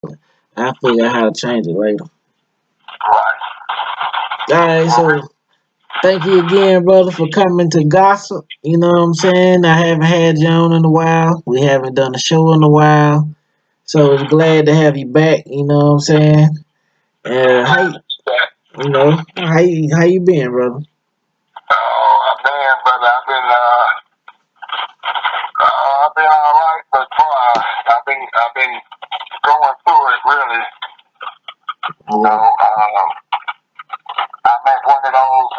I figure out how to change it later. Right. All right, Well, so thank you again, brother, for coming to gossip. You know what I'm saying? I haven't had you on in a while. We haven't done a show in a while. So it's glad to have you back. You know what I'm saying? I How understand. you know how you been, brother? Oh man, brother, I've been all right, but boy, I've been going through it really. You Yeah. know, I'm at one of those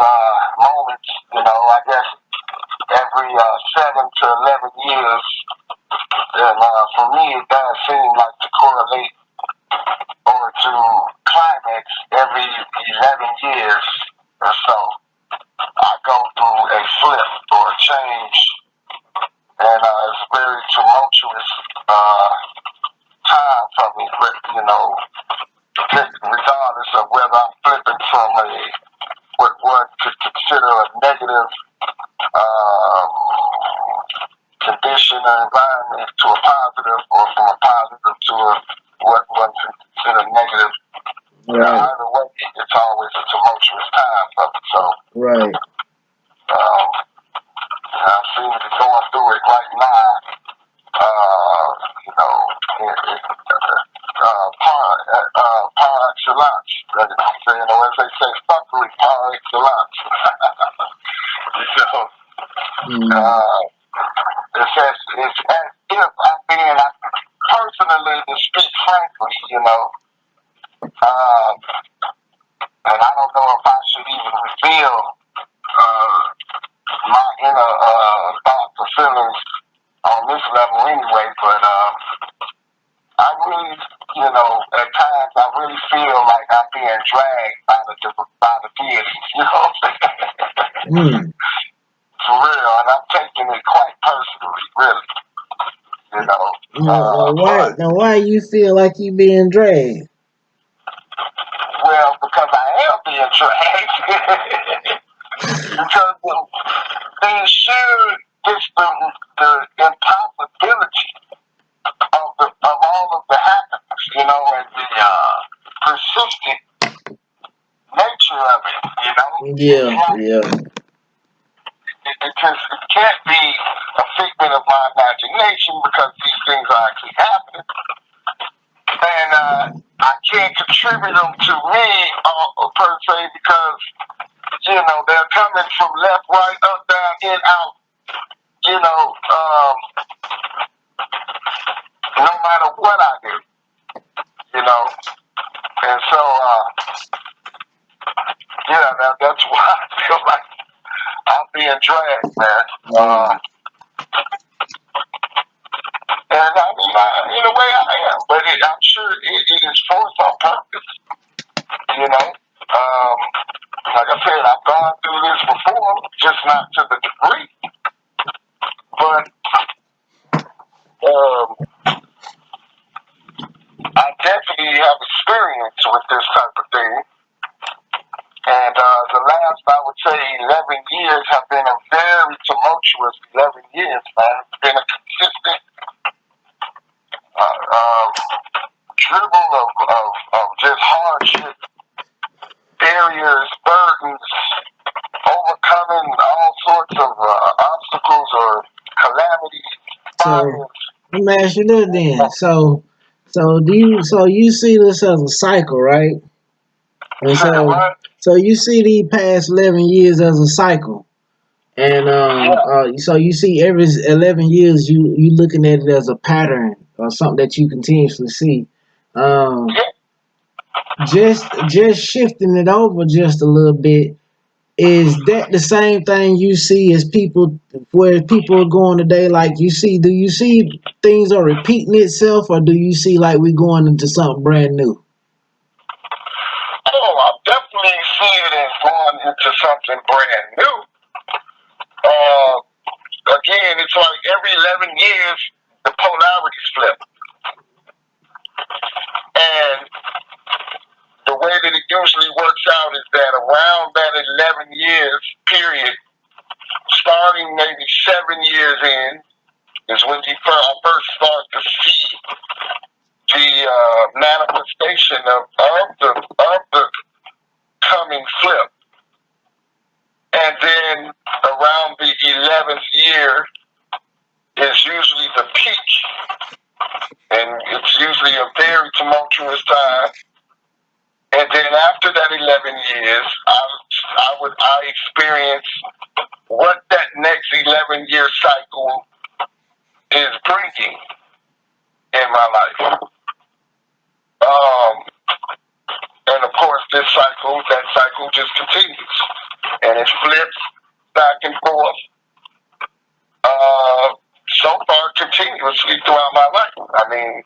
moments. You know, I guess every 7 to 11 years, and for me, it does seem like to correlate or to climax every 11 years or so. I go through a flip or a change, and it's a very tumultuous uh, time for me. But, you know, regardless of whether I'm flipping from what one could consider a negative um, condition or environment to a positive, or from a positive to what one could consider negative. Right. Either way, it's always a tumultuous time for me. So Right. um, I seem to be going through it right now. You know, par excellence. You know, as they say, fuckery par excellence. So, Mm. uh, it's as if I'm being, personally, to speak frankly, you know, um, and I don't know if I should even reveal uh, my inner thoughts or feelings on this level anyway, but I really, you know, at times I really feel like I'm being dragged by the deities, you know what I'm saying? Mm. For real, and I'm taking it quite personally, really, you know. Now why you feel like you being dragged? Well, because I am being dragged. Because they shared the impossibility of all of the happenings, you know, and the persistent nature of it, you know. It's Yeah, like yeah. it can't be a figment of my imagination because these things are actually happening, and I can't contribute them to me per se because you know they're coming from left, right, up, down, in, out. You know, no matter what I do, you know, and so yeah, that's why I feel like I'm being dragged, man. Mm. And I mean, in a way, I am, but I'm sure it is for some purpose, you know. Like I said, I've gone through this before, just not to the degree, but um, I definitely have experience with this type of thing. And the last, I would say, 11 years have been a very tumultuous 11 years, man. It's been a consistent uh, dribble of just hardship, barriers, burdens, overcoming all sorts of obstacles or calamities, So fires. let me ask you this then. So you see this as a cycle, right? You And say so what? so you see these past 11 years as a cycle. And Yeah, so you see every 11 years you looking at it as a pattern or something that you continuously see. Um, yeah. just shifting it over just a little bit. Is that the same thing you see as people where people are going today? Like do you see things are repeating itself, or do you see like we going into something brand new? Oh, I definitely see it as going into something brand new. Uh, Again, it's like every 11 years, the polarities flip. And the way that it usually works out is that around that 11 years period, starting maybe 7 years in, is when you first start to see the the manifestation of the coming flip. And then around the 11th year is usually the peak, and it's usually a very tumultuous time. And then after that 11 years, I experience what that next 11-year cycle is bringing in my life. And of course, that cycle just continues, and it flips back and forth. So far, continuously throughout my life. I mean,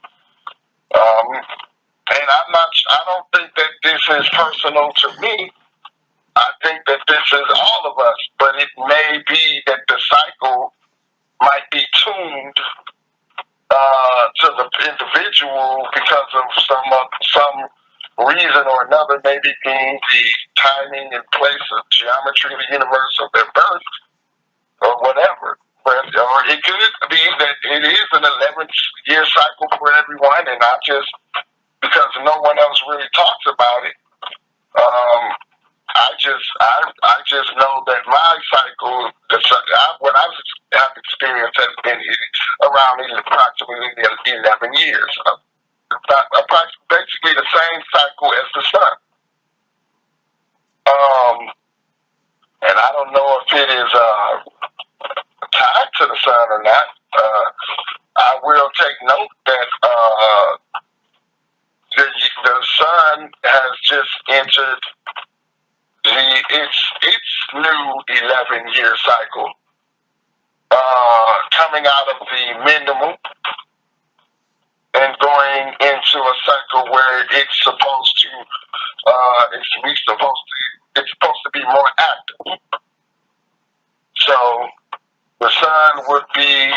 and I don't think that this is personal to me. I think that this is all of us, but it may be that the cycle might be tuned to the individual because of some reason or another, maybe being the timing and place of geometry of the universe of their birth or whatever. Or it could be that it is an 11-year cycle for everyone, and not just because no one else really talks about it. I just know that my cycle, what I've experienced, has been around approximately 11 years. Basically the same cycle as the sun. And I don't know if it is tied to the sun or not. I will take note that the sun has just entered its new 11-year cycle, coming out of the minimum and going into a cycle where it's supposed to be more active. So the sun would be,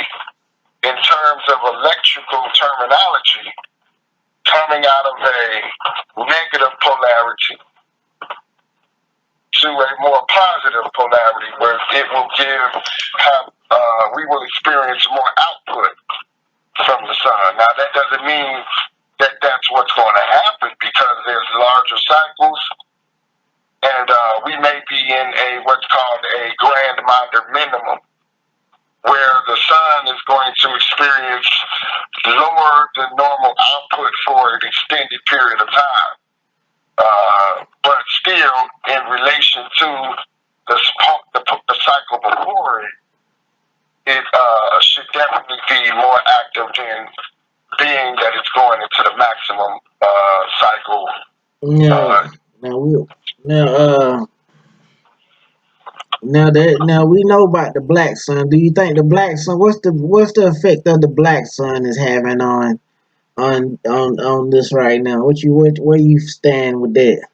in terms of electrical terminology, coming out of a negative polarity to a more positive polarity, where it will we will experience more output from the sun. Now, that doesn't mean that that's what's going to happen, because there's larger cycles, and we may be in what's called a grand Maunder minimum, where the sun is going to experience lower than normal output for an extended period of time. But still, in relation to the cycle before it, it should definitely be more active than being that it's going into the maximum cycle. Now we know about the black sun. Do you think the black sun? What's the effect of the black sun is having on this right now? Where you stand with that?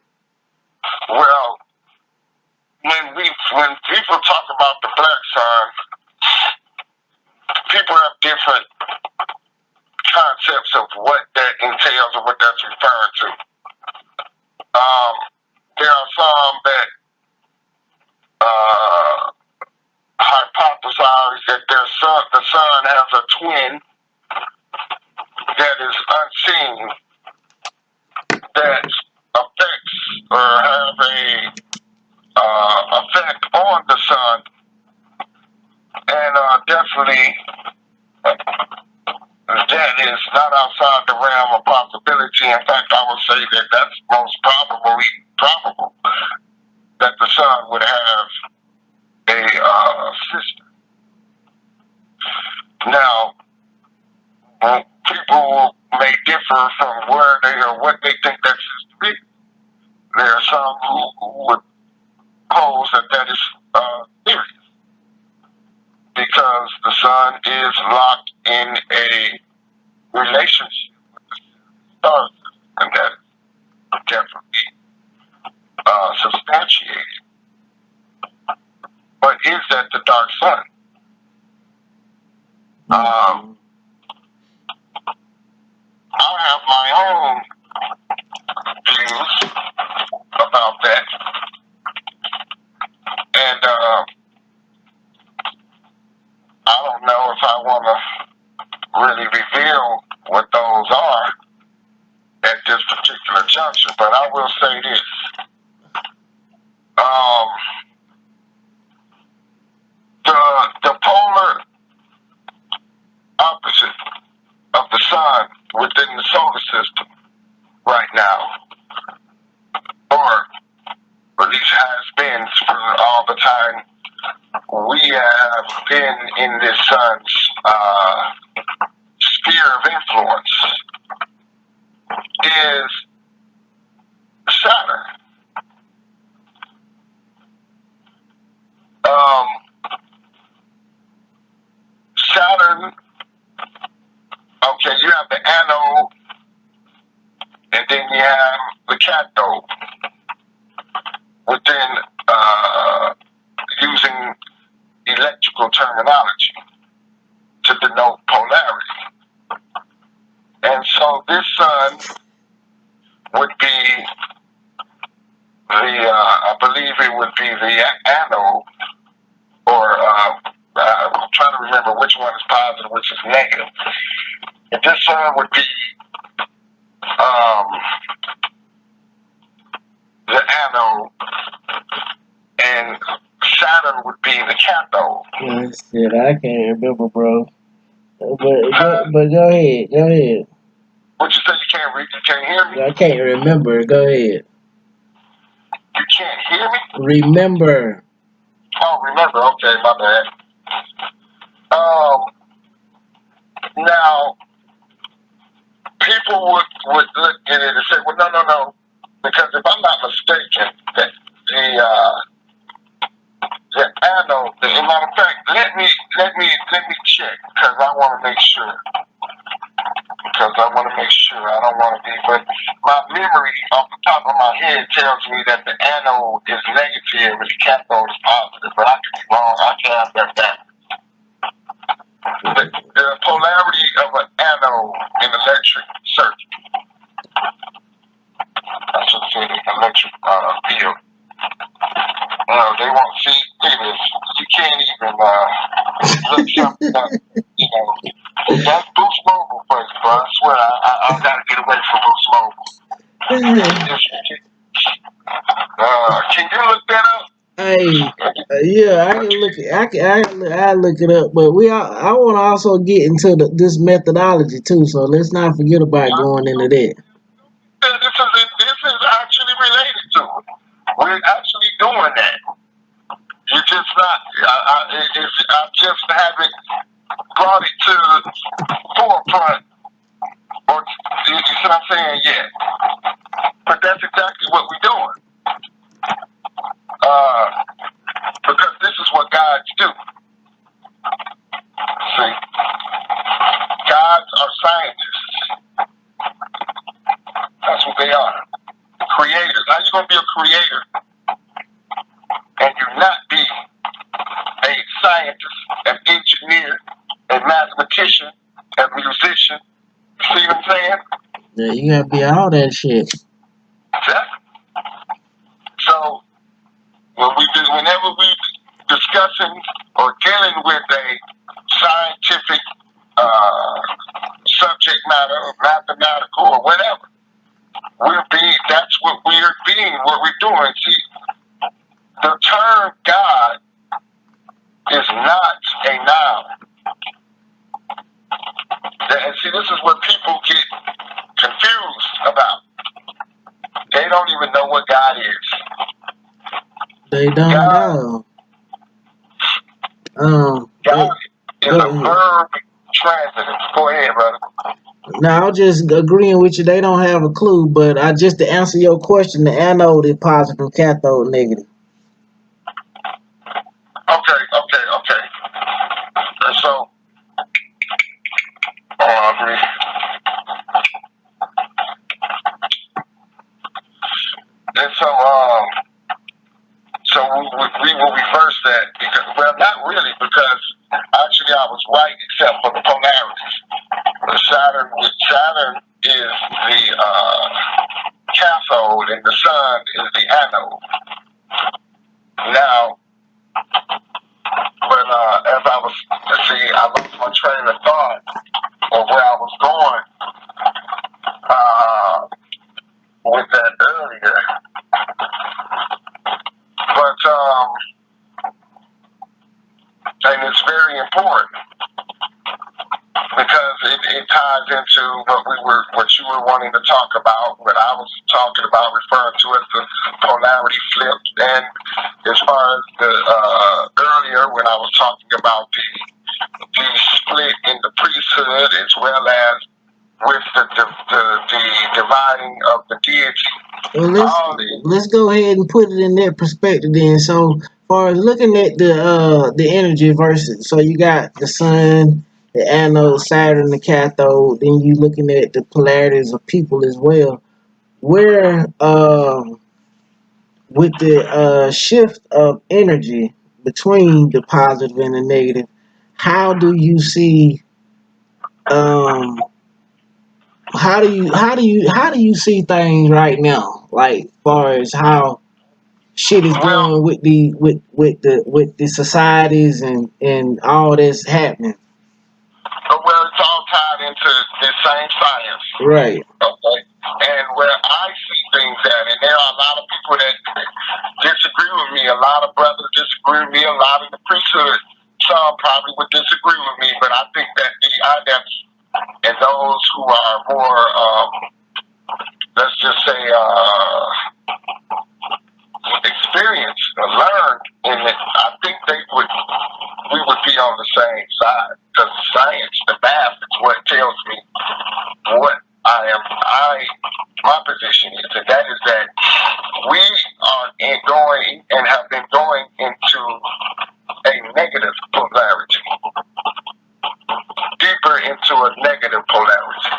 Well, when people talk about the black sun, people have different concepts of what that entails or what that's referring to. There are some that hypothesize that the sun has a twin that is unseen, that affects or have a effect on the sun, and definitely that is not outside the realm of possibility. In fact, I would say that that's most probable that the sun would have a sister. Now, people may differ from where they or what they think that sister is. There are some who would pose that is serious, because the sun is locked in a relationship with the stars, and that is definitely substantiated. But is that the dark sun? I have my own views about that, and I don't know if I want to really reveal what those are, particular juncture, but I will say this. Um, the polar opposite of the sun within the solar system right now, or at least has been for all the time we have been in this sun's sphere of influence, is Saturn. Saturn, okay, you have the anode, and then you have the cathode within using electrical terminology to denote polarity. And so this sun would be I believe it would be the anode, or I'm trying to remember which one is positive, which is negative. And this sun would be the anode, and Saturn would be the cathode. Shit, I can't remember, bro. But go ahead, go ahead. What you say? You can't read? You can't hear me? I can't remember. Go ahead. You can't hear me? Remember. Oh, remember. Okay, my bad. Now, people would look at it and say, well, no. Because if I'm not mistaken, that the anode, as a matter of fact, let me check, because I want to make sure. I don't want to be, but my memory off the top of my head tells me that the anode is negative and the cathode is positive, but I could be wrong. I can have that back. The polarity of an anode in electric circuit. I should say the electric field. They won't see this. You can't even look something up. That's Boost Mobile place, bro. I swear, I gotta get away from Boost Mobile. Can you look that up? Hey, yeah, I can look. I look it up. But I want to also get into this methodology too. So let's not forget about going into that. This is actually related to it. We're actually doing that. You just not. I just haven't brought it to the forefront, or you see what I'm saying? Yeah. But that's exactly what we're doing. Because this is what gods do. See, gods are scientists. That's what they are. Creators. How you gonna be a creator and you not be a scientist, an engineer, a mathematician, a musician? You see what I'm saying? Yeah, you gotta be all that shit. Exactly. So whenever we discussing or dealing with a scientific subject matter, or mathematical, or whatever, that's what we're doing. See, the term God is not a noun. And see, this is what people get confused about. They don't even know what God is. They don't know. God is a verb transitive. Go ahead, brother. Now, I'm just agreeing with you. They don't have a clue, but just to answer your question, the anode is positive, cathode negative. Okay. And so, I agree. And so we will reverse that, because, well, not really, because actually I was right, except for the polarities. Saturn is the cathode and the sun is the anode. Now, but as I lost my train of thought of where I was going. with that earlier, but and it's very important because it ties into what you were wanting to talk about, what I was talking about, referring to as the polarity flip, and as far as the earlier when I was talking about the split in the priesthood as well as with the dividing of the deity. Well, let's go ahead and put it in that perspective then. So, far as looking at the energy versus, so you got the sun, the anode, Saturn, the cathode. Then you looking at the polarities of people as well. Where with the shift of energy between the positive and the negative, how do you see um how do you see things right now? Like far as how shit is Well, going with the societies and all that's happening. it's all tied into the same science. Right. Okay. And where I see things at, and there are a lot of people that disagree with me, a lot of brothers disagree with me, a lot of the priesthood, some probably would disagree with me, but I think that the adepts and those who are more, let's just say, experienced or learned in it, I think we would be on the same side because the science, the math is what tells me what my position is, and that is that we are going and have been going into a negative polarity, deeper into a negative polarity.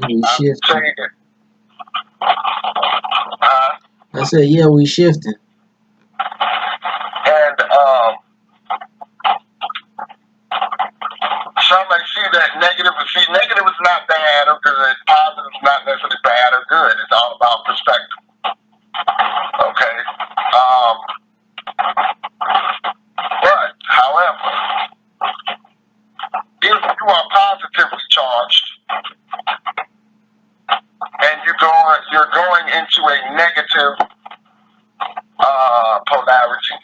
We I'm shifting. saying it. I said, yeah, we shifting. And some may see that negative, but see, negative is not bad or good. Positive is not necessarily bad or good. It's all about perspective. Okay. But, however, if you are positively charged and you're going into a negative polarity,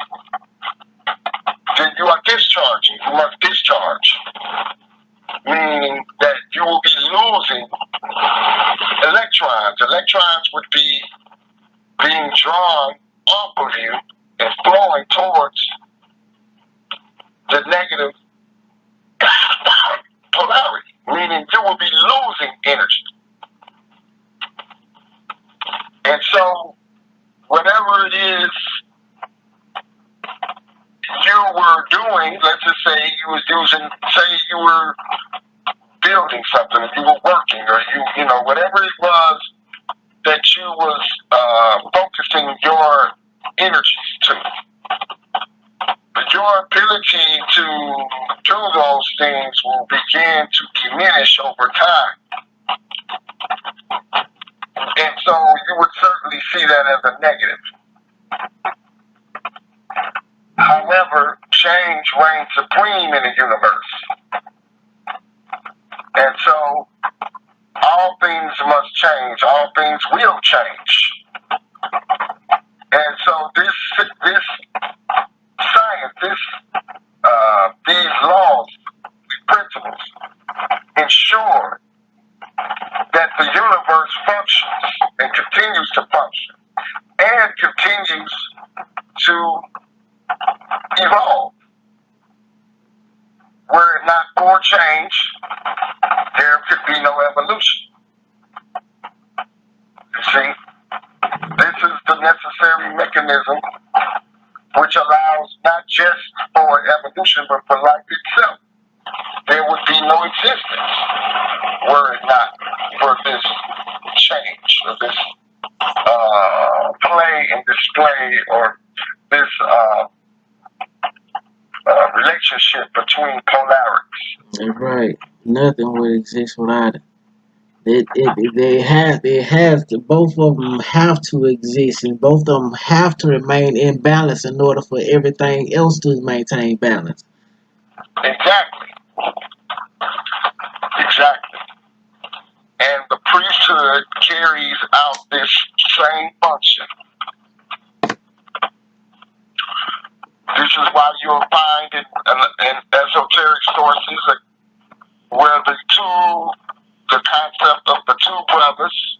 then you are discharging. You must discharge, meaning that you will be losing electrons. Electrons would be being drawn off of you and flowing towards the negative polarity, meaning you will be losing energy. And so, whatever it is you were doing, let's just say you were building something, or you were working, or you know, whatever it was that you was focusing your energies to. Your ability to do those things will begin to diminish over time. And so you would certainly see that as a negative. However, change reigns supreme in the universe. And so all things must change. All things will change. And so this science, these laws, these principles, ensure that the universe functions and continues to function and continues to evolve. Were it not for change, there could be no evolution. You see, this is the necessary mechanism which allows not just for evolution, but for life itself. There would be no existence were it not for this change, or this play and display, or this relationship between polarities. That's right. Nothing would exist without it. They have to, both of them have to exist, and both of them have to remain in balance in order for everything else to maintain balance. Exactly. Exactly. And the priesthood carries out this same function. This is why you'll find in esoteric sources where the concept of the two brothers,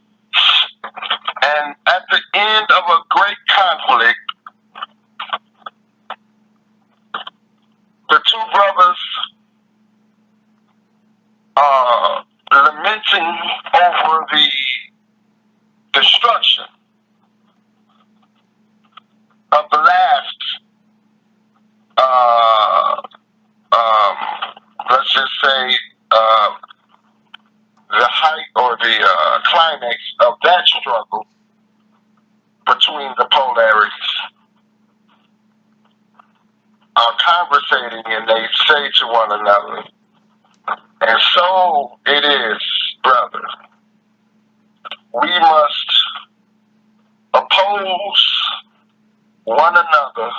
and at the end of a great conflict, the two brothers are lamenting over the destruction of the last, let's just say, the height or the climax of that struggle between the polarities, are conversating, and they say to one another, and so it is, brother, we must oppose one another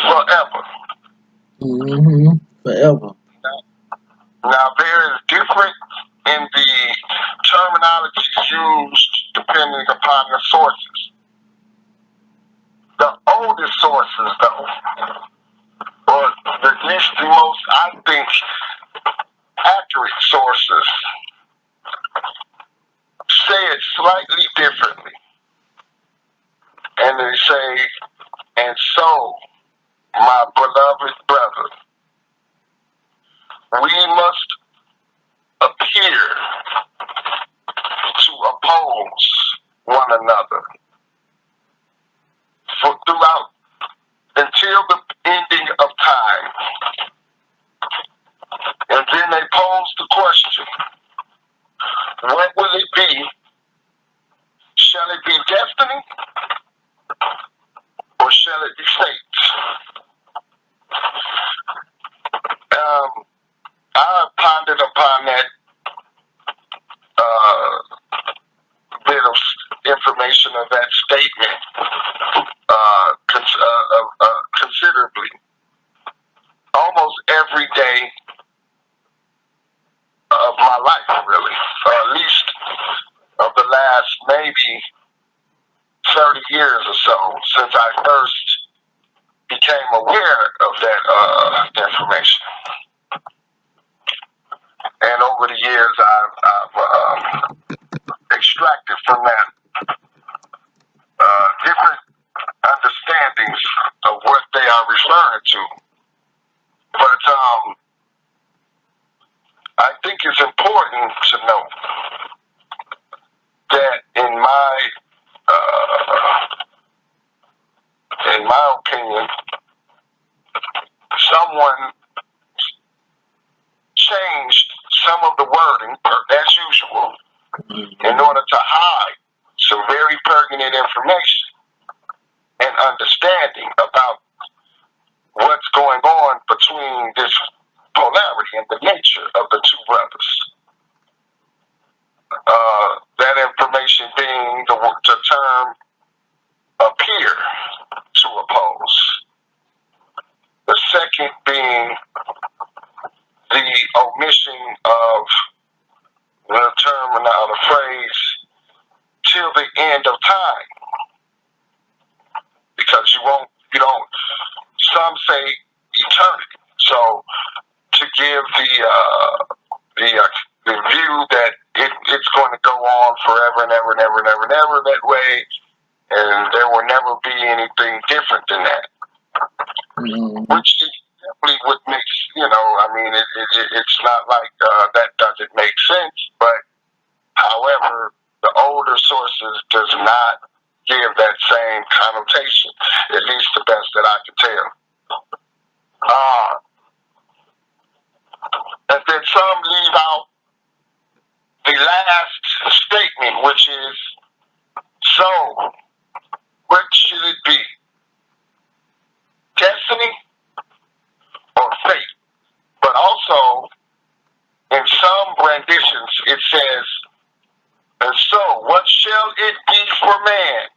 forever. Forever. Now, there is difference in the terminology used depending upon the sources. The oldest sources, though, or at least the most, I think, accurate sources, say it slightly differently. And they say, and so, my beloved brother, we must appear to oppose one another throughout until the ending of time. And then they pose the question, what will it be? Shall it be destiny? Or shall it be fate? I pondered upon that bit of information of that statement considerably. Almost every day of my life, really, or at least of the last maybe 30 years or so since I first became aware of that information. And over the years, I've extracted from that different understandings of what they are referring to. But I think it's important to note that in my opinion, someone changed some of the wording, as usual, in order to hide some very pertinent information and understanding about what's going on between this polarity and the nature of the two brothers. That information being the term appear to oppose. The second being the omission of the term or the phrase till the end of time. Because you don't, some say eternity. So to give the view that it's going to go on forever and ever and ever and ever and ever that way, and there will never be anything different than that. Which is definitely what makes, I mean, it's not like that doesn't make sense, but however, the older sources does not give that same connotation, at least the best that I can tell. And then some leave out the last statement, which is, so, what should it be? Destiny or fate? But also, in some renditions, it says, and so, what shall it be for man?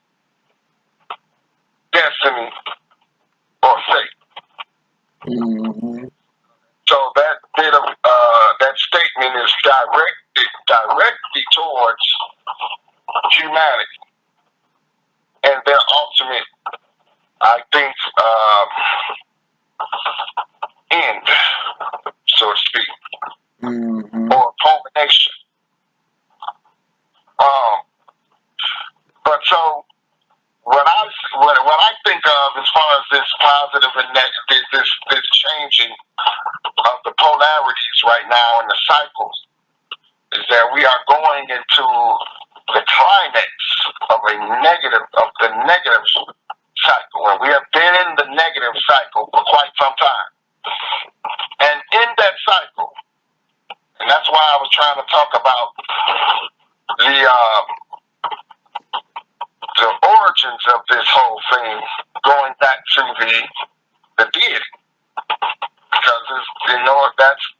Destiny or fate? So that bit of that statement is directly towards humanity and their ultimate, I think, end, so to speak, or culmination. But so what I think of as far as this positive and negative, this changing of the polarities right now in the cycles, is that we are going into the climax of the negative cycle, and we have been in the negative cycle for quite some time. And in that cycle, and that's why I was trying to talk about the origins of this whole thing, going back to the deity, because that's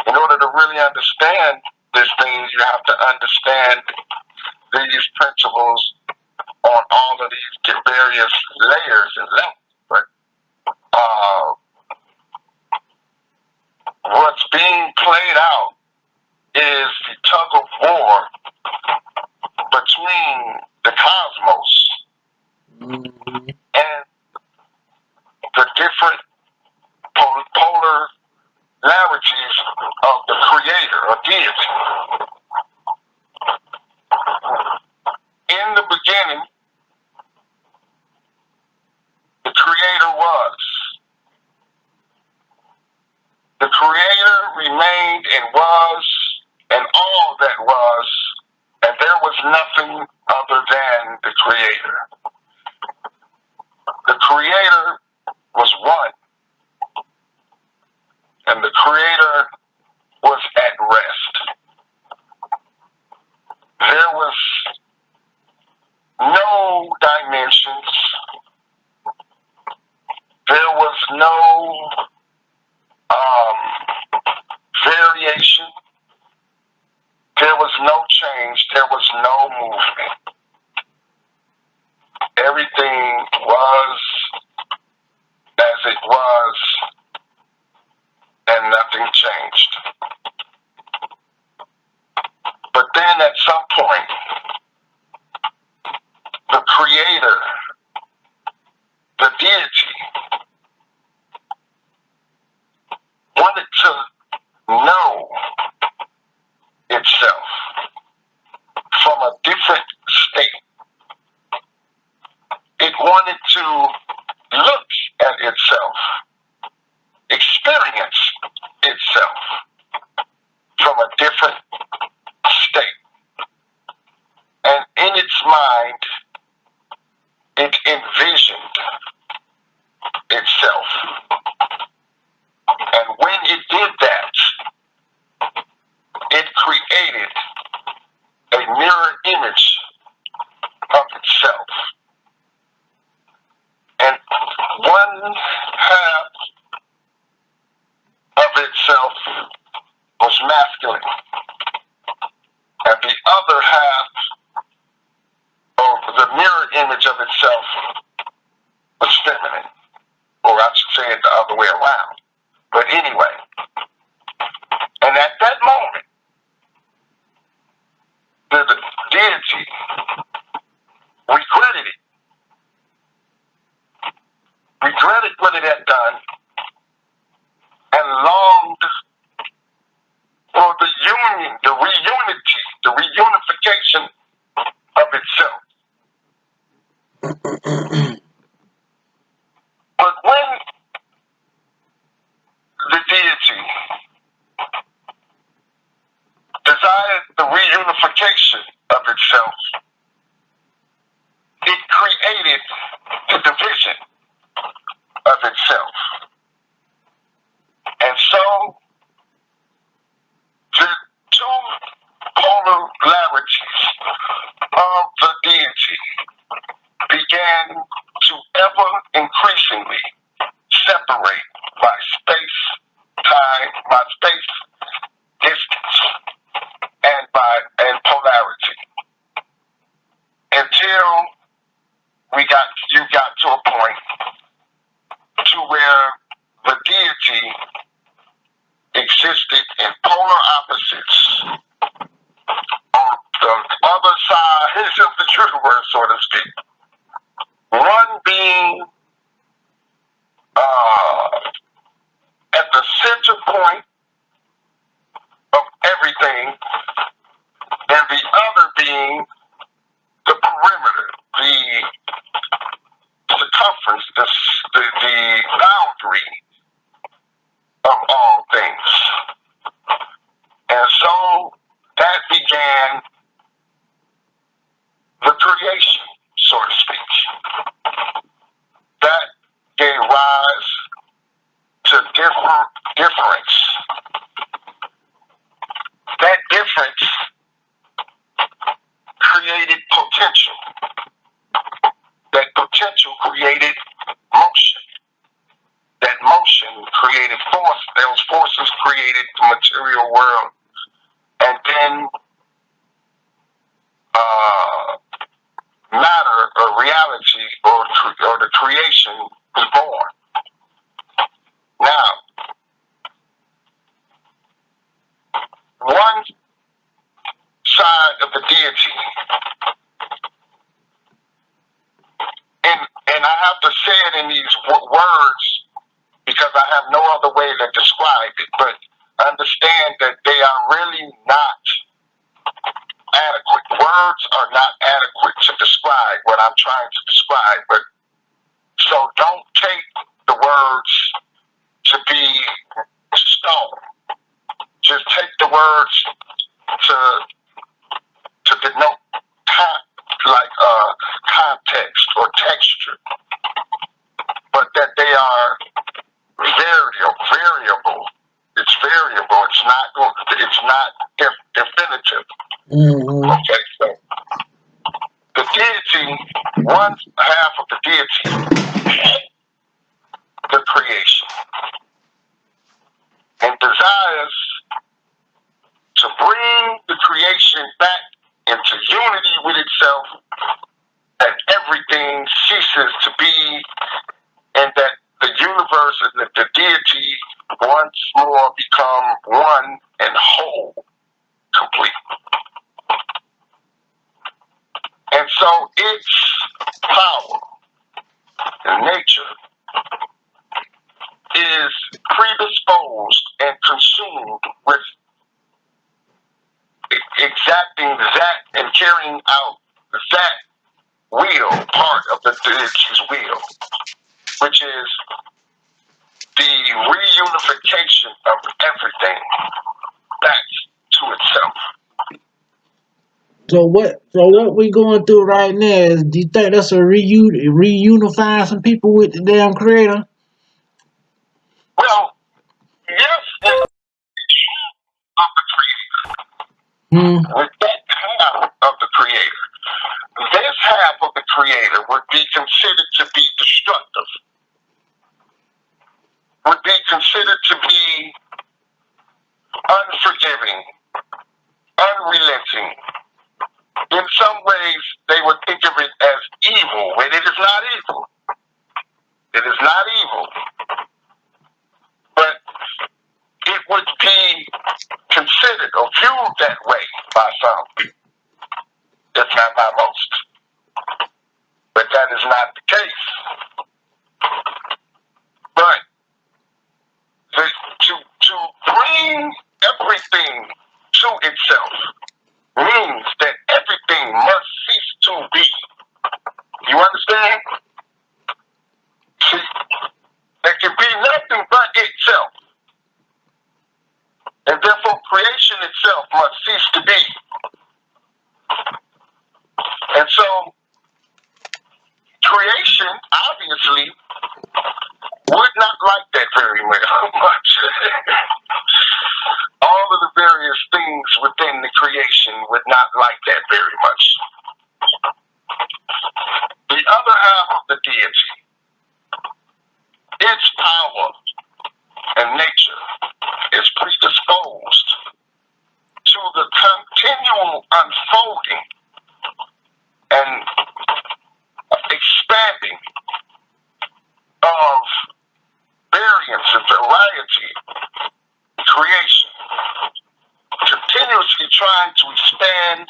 in order to really understand this thing, you have to understand these principles on all of these various layers and levels. But what's being played out is the tug of war between the cosmos and the different polarities of the creator or deity. In the beginning, the creator was. The creator remained and was, and all that was, and there was nothing other than the creator. The creator was one, and the creator was at rest. There was no dimensions. There was no variation. There was no change. There was no movement. Everything was as it was, and nothing changed. But then at some point, the creator, the deity, wanted to know itself from a different state. It wanted to look at itself, experience itself from a different state. And in its mind, it envisioned itself. And when it did that, it created a mirror image of itself. And one half of itself was masculine, and the other half of the mirror image of itself was feminine, or I should say it the other way around. But anyway, and at that moment, the deity regretted what it had done, and longed for the union, the reunity, the reunification of itself. But when the deity desired the reunification of itself, it created the division of itself. And so the two polarities of the deity began to ever increasingly separate by space, time, by space, distance, and polarity. Until you got to a point to where the deity existed in polar opposites on the other side of the universe, so to speak. One being at the center point of everything, and the other being the perimeter, the circumference, the boundary of all things. And so that began the creation, so to speak. That gave rise to difference. That difference created potential. That potential created motion. That motion created force. Those forces created the material world. And then matter or reality or the creation was born. Now, one side of the deity, and I have to say it in these words because I have no other way to describe it, but understand that they are really not adequate. Words are not adequate to describe what I'm trying to describe, but so don't take the words to be stone. Just take the words to denote context or texture, but that they are variable. It's variable. It's not definitive. Mm-hmm. Okay, so the deity, one half of the deity, the creation, and desires to bring the creation back into unity with itself, that everything ceases to be, and that the universe and the deity once more become one and whole, complete. And so its power and nature is predisposed and consumed with exacting that and carrying out that will, part of the deity's will, which is the reunification of everything back to itself. So what we going through right now is, do you think that's a reunifying some people with the damn creator? Well, yes, it's of the creator. Hmm. With that half of the creator, this half of the creator would be considered to be destructive, would be considered to be unforgiving, unrelenting. In some ways, they would think of it as evil, when it is not evil. It is not evil. But it would be considered or viewed that way by some, if not by most. But that is not the case. But to bring everything to itself means that everything must cease to be. You understand? See, there can be nothing but itself. And therefore creation itself must cease to be. And so creation obviously would not like that very much. All of the various things within the creation would not like that very much. The other half of the deity, its power and nature is predisposed to the continual unfolding and expanding of variance and variety in creation, continuously trying to expand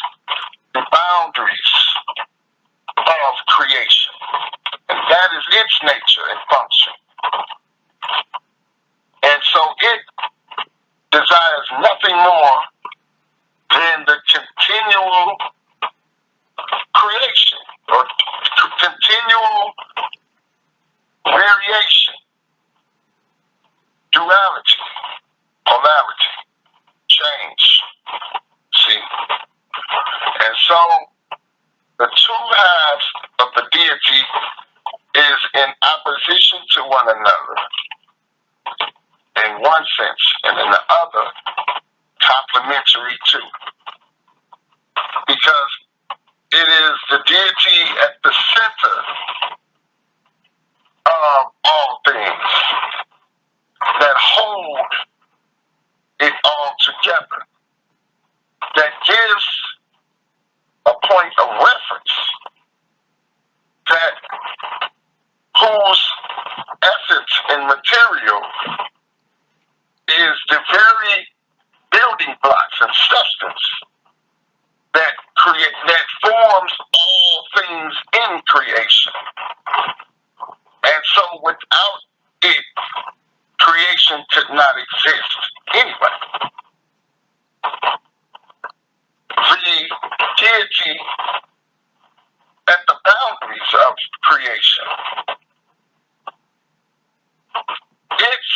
its nature and function. And so it desires nothing more than the continual creation or continual variation, duality, polarity, change. See? And so the two halves of the deity is in opposition to one another in one sense, and in the other, complementary too. Because it is the deity at the center of all things that hold it all together, that gives a point of reference, that whose essence and material is the very building blocks and substance that forms all things in creation. And so without it, creation could not exist anyway. The deity at the boundaries of creation, its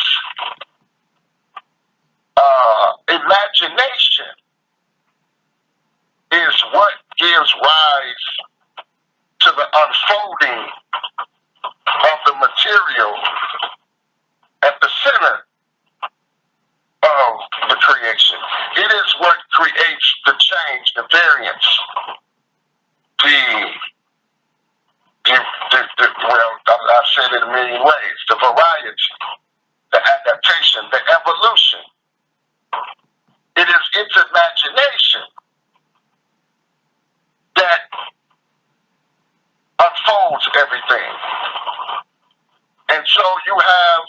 imagination is what gives rise to the unfolding of the material at the center of the creation. It is what creates the change, the variance, well, I've said it a million ways, the variety, the adaptation, the evolution. It is its imagination that unfolds everything. And so you have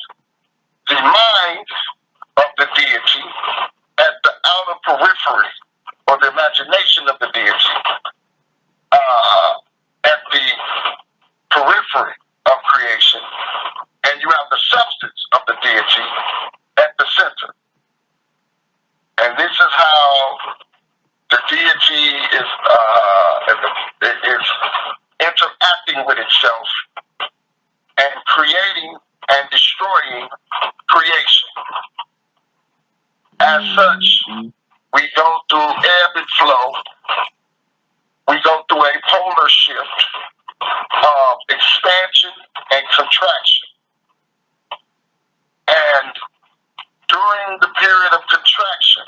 the mind of the deity at the outer periphery, or the imagination of the deity at the periphery of creation, and you have the substance of the deity at the center. And this is how the deity is interacting with itself and creating and destroying creation. As such, we go through ebb and flow. We go through a polar shift of expansion and contraction. And during the period of contraction,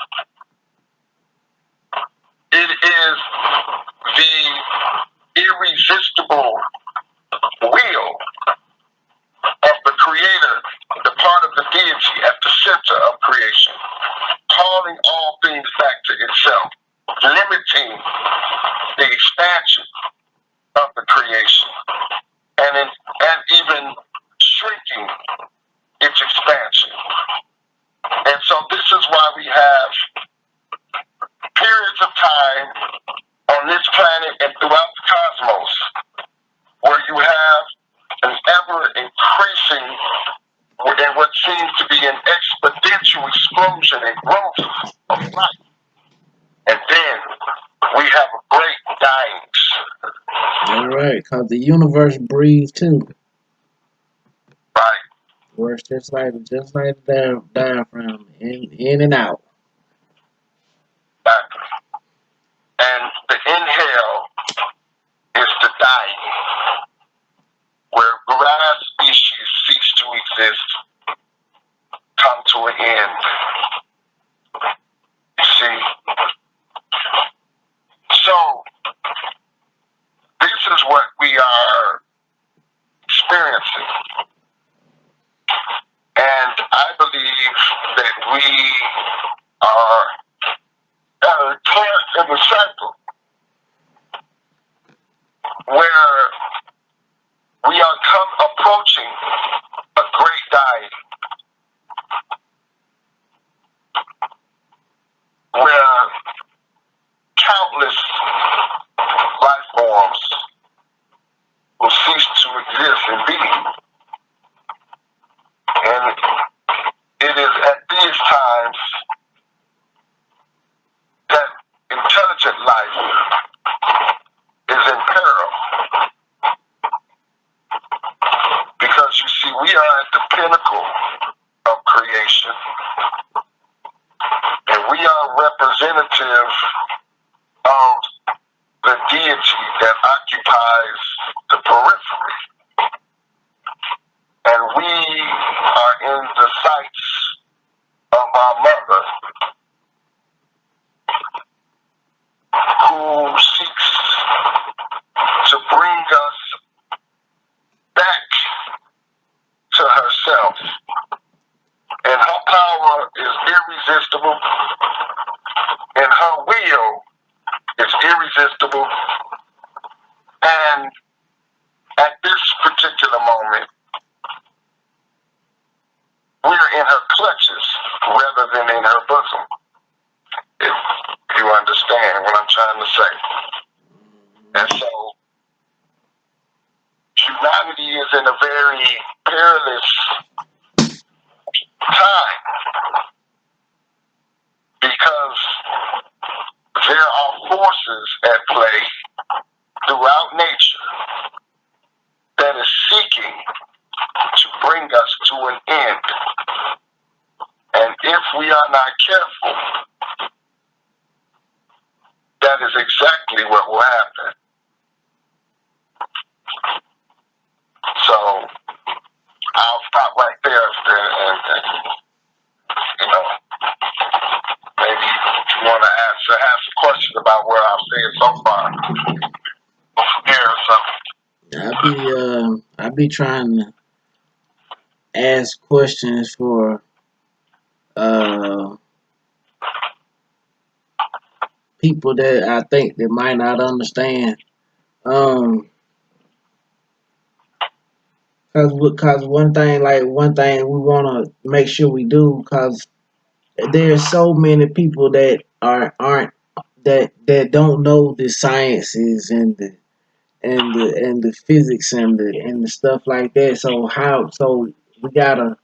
it is the irresistible will of the creator, the part of the deity at the center of creation, calling all things back to itself, limiting the expansion of the creation, and even shrinking its expansion. And so this is why we have periods of time on this planet and throughout the cosmos where you have an ever-increasing and what seems to be an exponential explosion and growth of life. And then we have a great dying. All right, because the universe breathes too. Right. Works just like the diaphragm, in and out. Exactly. And the inhale is the dying, where grass species cease to exist, come to an end. You see? So, this is what we are experiencing. And I believe that we are caught in the cycle where we are approaching a great dying, where countless life forms will cease to exist and be. pinnacle of creation, and we are representative of the deity that occupies the periphery. And we are in the sights of our mother, who seeks to bring us back to herself. And her power is irresistible, and her will is irresistible. And at this particular moment, we're in her clutches rather than in her bosom, if you understand what I'm trying to say. And so humanity is in a very perilous time, because there are forces at play throughout nature that is seeking to bring us to an end. And if we are not careful, that is exactly what will happen. So I'll stop right there, and you know, maybe if you want to ask a question about what I've said so far, go from there or something. I be trying to ask questions for uh people that I think that might not understand. Um, cause one thing we want to make sure we do, cause there's so many people that aren't that don't know the sciences and the physics and the stuff like that. So we gotta.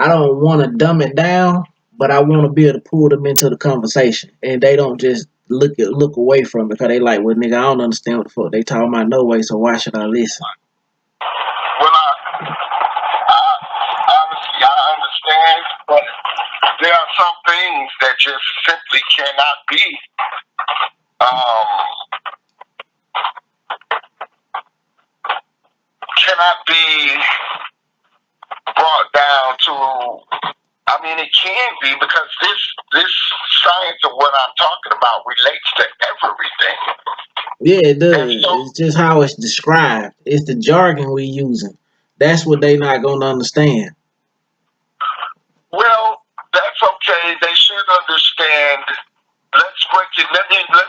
I don't want to dumb it down, but I want to be able to pull them into the conversation, and they don't just look away from it because they like, well, nigga, I don't understand what the fuck they talking about no way. So why should I listen? Well, honestly, I understand, but there are some things that just simply cannot be brought down to. I mean, it can be, because this science of what I'm talking about relates to everything. Yeah, it And does. so, It's just how it's described. It's the jargon we using. That's what they not gonna understand. well, that's okay. They should understand. Let's break it. Let me point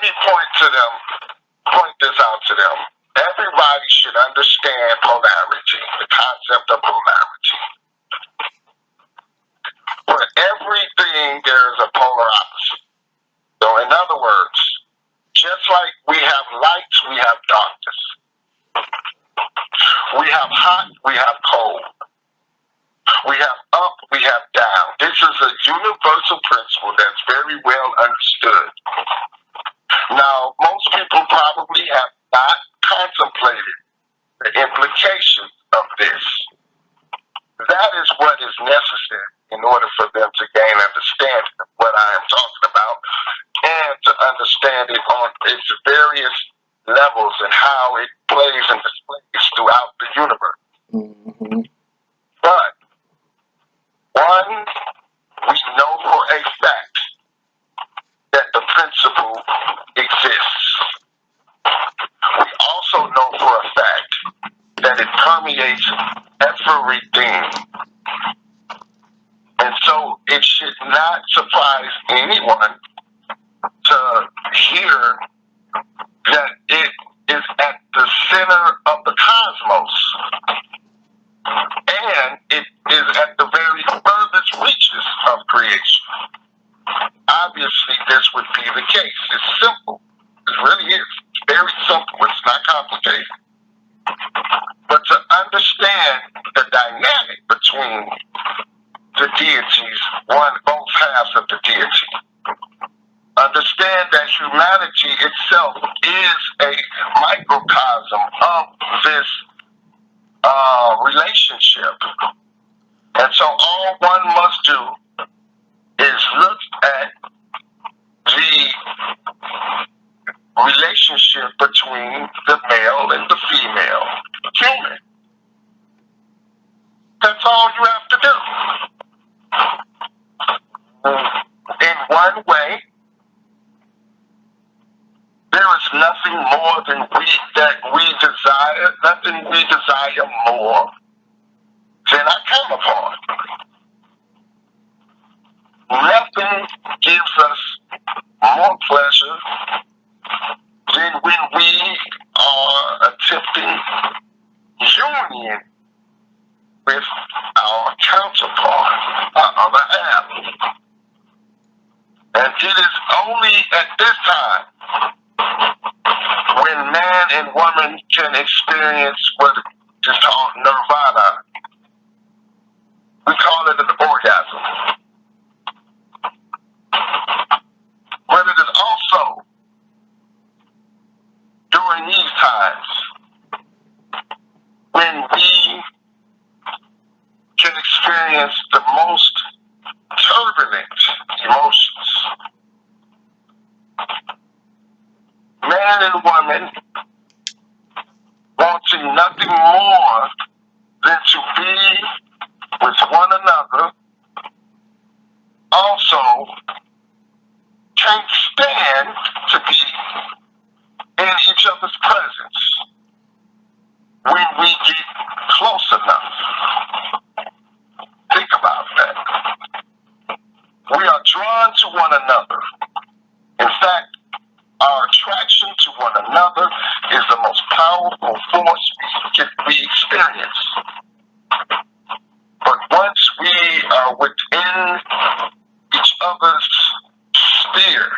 this out to them. Everybody should understand polarity, the concept of polarity. For everything, there is a polar opposite. So, in other words, just like we have lights, we have darkness. We have hot, we have cold. We have up, we have down. This is a universal principle that's very well understood. Now, most people probably have not contemplated the implications of this. That is what is necessary in order for them to gain understanding of what I am talking about, and to understand it on its various levels and how it plays and displays throughout the universe. Mm-hmm. But one, we know for a fact that the principle exists. We also know for a fact that it permeates everything. And so it should not surprise anyone to hear that it is at the center of the cosmos. And it is at the very furthest reaches of creation. Obviously, this would be the case. It's simple. It really is. It's very simple. It's not complicated. But to understand the dynamic between the deities, both halves of the deity, understand that humanity itself is a microcosm of this relationship. male and the female human. That's all you have to do. In one way, there is nothing more than we desire, nothing we desire more than our counterpart. Nothing gives us more pleasure than when we are attempting union with our counterpart, our other half. And it is only at this time when man and woman can experience what is called nirvana. We call it an orgasm. But it is also during these times when we can experience the most turbulent emotions. Man and woman wanting nothing more than to be with one another, also can't stand to be in each other's presence when we get close enough. Think about that. We are drawn to one another. In fact, our attraction to one another is the most powerful force we experience. But once we are within each other's sphere,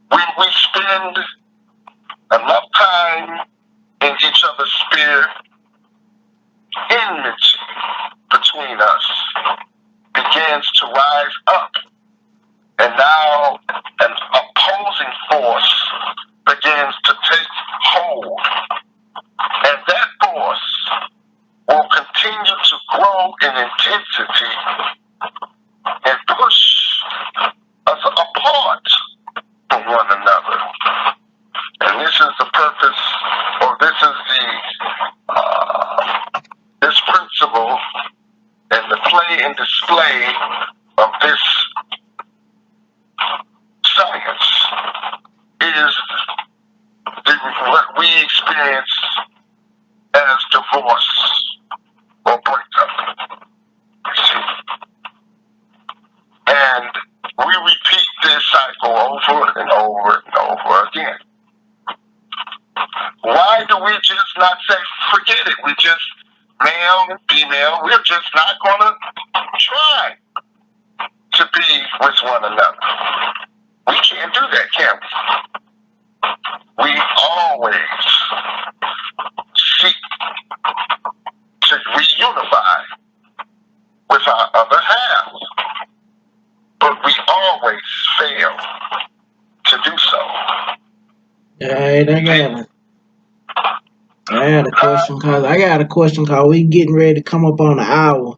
when we spend enough time in each other's sphere, enmity between us begins to rise up, and now an opposing force begins to take hold, and that force will continue to grow in intensity and push us apart from one another. And this is the purpose, or this is this principle and the play and display of this science is what we experience as divorce or breakup. And we repeat this cycle over and over and over again. Why do we just not say, forget it, we just, male and female, we're just not going to try to be with one another? We can't do that, can we? We always seek to reunify with our other half, but we always fail to do so. Alright, I got a question cause we getting ready to come up on an hour.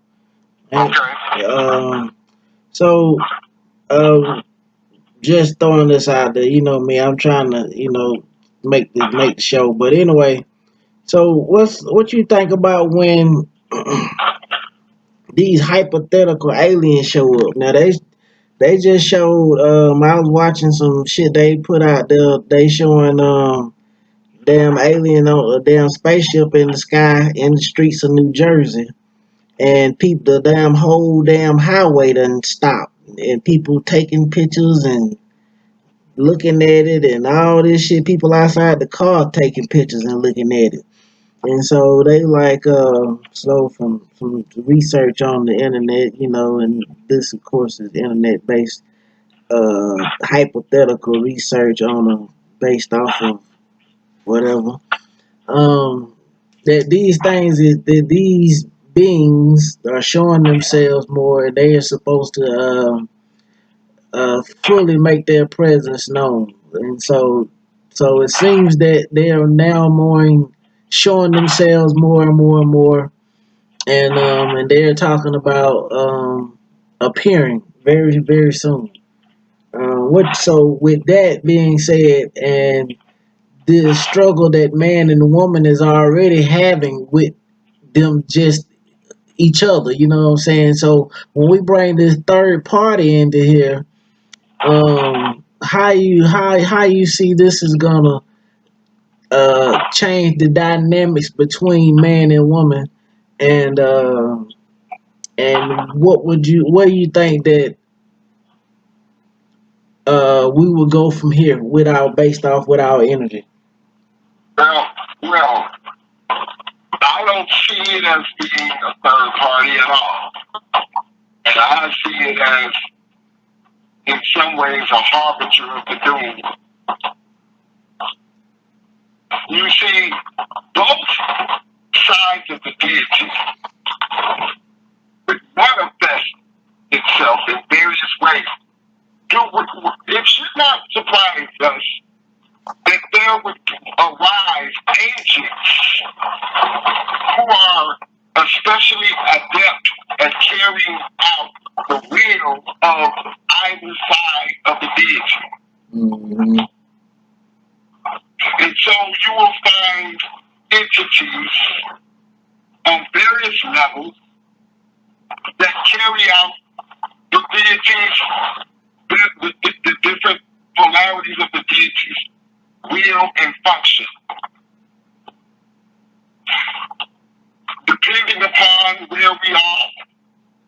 And, Okay. so just throwing this out there, you know me, I'm trying to, make the show. But anyway, so what you think about when these hypothetical aliens show up? Now they just showed I was watching some shit they put out there, they showing damn alien on a damn spaceship in the sky in the streets of New Jersey, and people, the damn whole damn highway done stopped, and people taking pictures and looking at it and all this shit. People outside the car taking pictures and looking at it. And so they like so from research on the internet, and this of course is internet based hypothetical research on based off of whatever. That these things is that these beings are showing themselves more, and they are supposed to fully make their presence known. And so it seems that they are now showing themselves more and more and more, and they're talking about appearing very very soon. What so with that being said, and the struggle that man and woman is already having with them just each other. You know what I'm saying? So when we bring this third party into here, how you see this is gonna change the dynamics between man and woman, and what do you think that we will go from here with our based off with our energy? Well, I don't see it as being a third party at all. And I see it as, in some ways, a harbinger of the doom. You see, both sides of the deity manifest itself in various ways. It should not surprise us that there would arise agents who are especially adept at carrying out the will of either side of the deity. Mm-hmm. And so you will find entities on various levels that carry out the deities, the different polarities of the deities' will and function. Depending upon where we are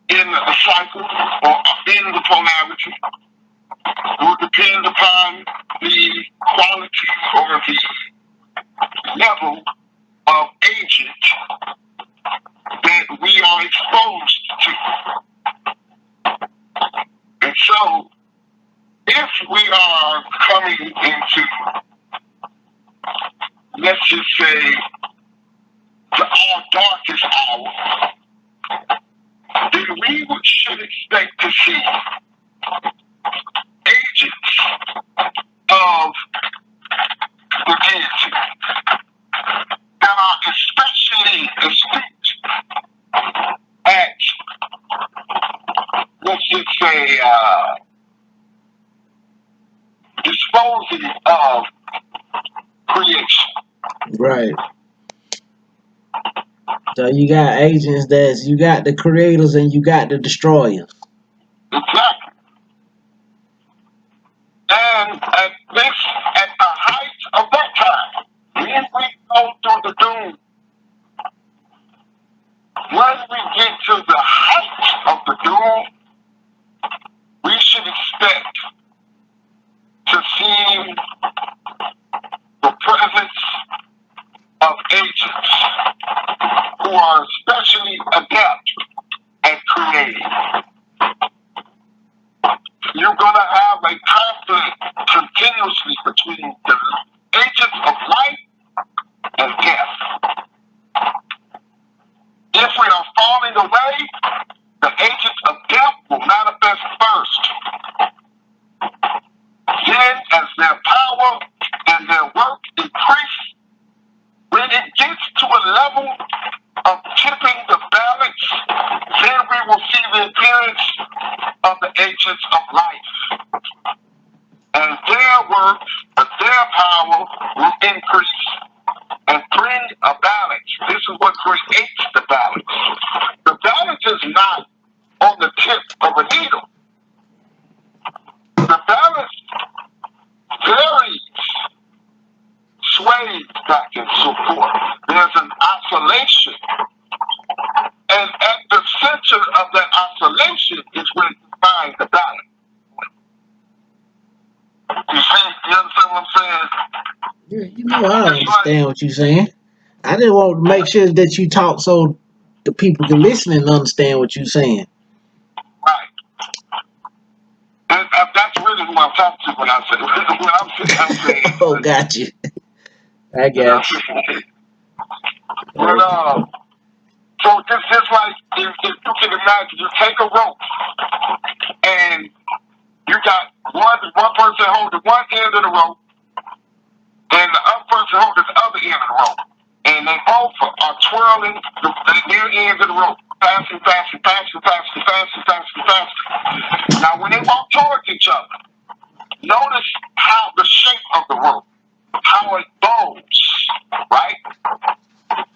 in the cycle or in the polarity, will depend upon the quality or the level of agent that we are exposed to. And so, if we are coming into, let's just say, our darkest hour, then we should expect to see agents of the deity that are especially astute at, let's just say, disposing of creation. Right. So you got agents you got the creators and you got the destroyers. Exactly. And at the height of that time, when we go through the doom, when we get to the height of the doom, we should expect to see the presence of agents who are especially adept at creating. You're going to have a conflict continuously between the agents of life and death. If we are falling away, the agents of death will manifest first. Then, as their power and their work increase, when it gets to a level of tipping the balance, then we will see the appearance of the agents of life. And their work and their power will increase and bring a balance. This is what creates the balance. The balance is not on the tip of a needle. The balance varies, sways back and so forth. There's an oscillation. And at the center of that oscillation is where you find the balance. You see, you understand what I'm saying? You know I understand what you're saying. I just want to make sure that you talk so the people can listen and understand what you're saying. Right. And that's really who I'm talking to when I say when I'm saying. Oh, got you. I got you. But so just like if you can imagine, you take a rope and you got one person holding one end of the rope and the other person holding the other end of the rope, and they both are twirling their ends of the rope faster, faster, faster, faster, faster, faster, faster. Now, when they walk towards each other, notice how the shape of the rope, how it bows poles, right?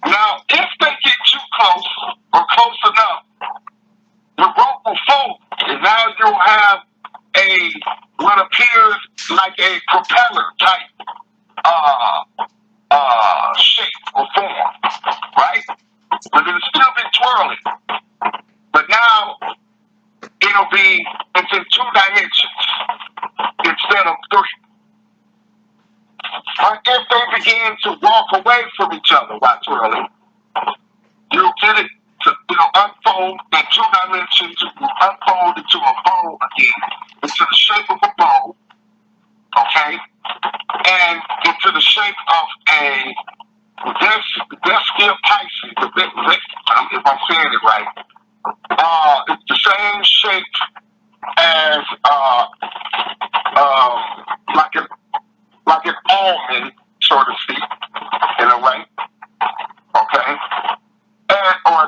Now, if they get too close or close enough, the rope will fold, and now you'll have what appears like a propeller type shape or form, right? But it'll still be twirling. But now it's in 2 dimensions instead of 3. But if they begin to walk away from each other while twirling, you'll get it to unfold in 2 dimensions, unfold into a bow again, into the shape of a bow, okay? And into the shape of a Vestia Pisces, if I'm saying it right. It's the same shape as like an almond, so to speak, in a way, okay? And, or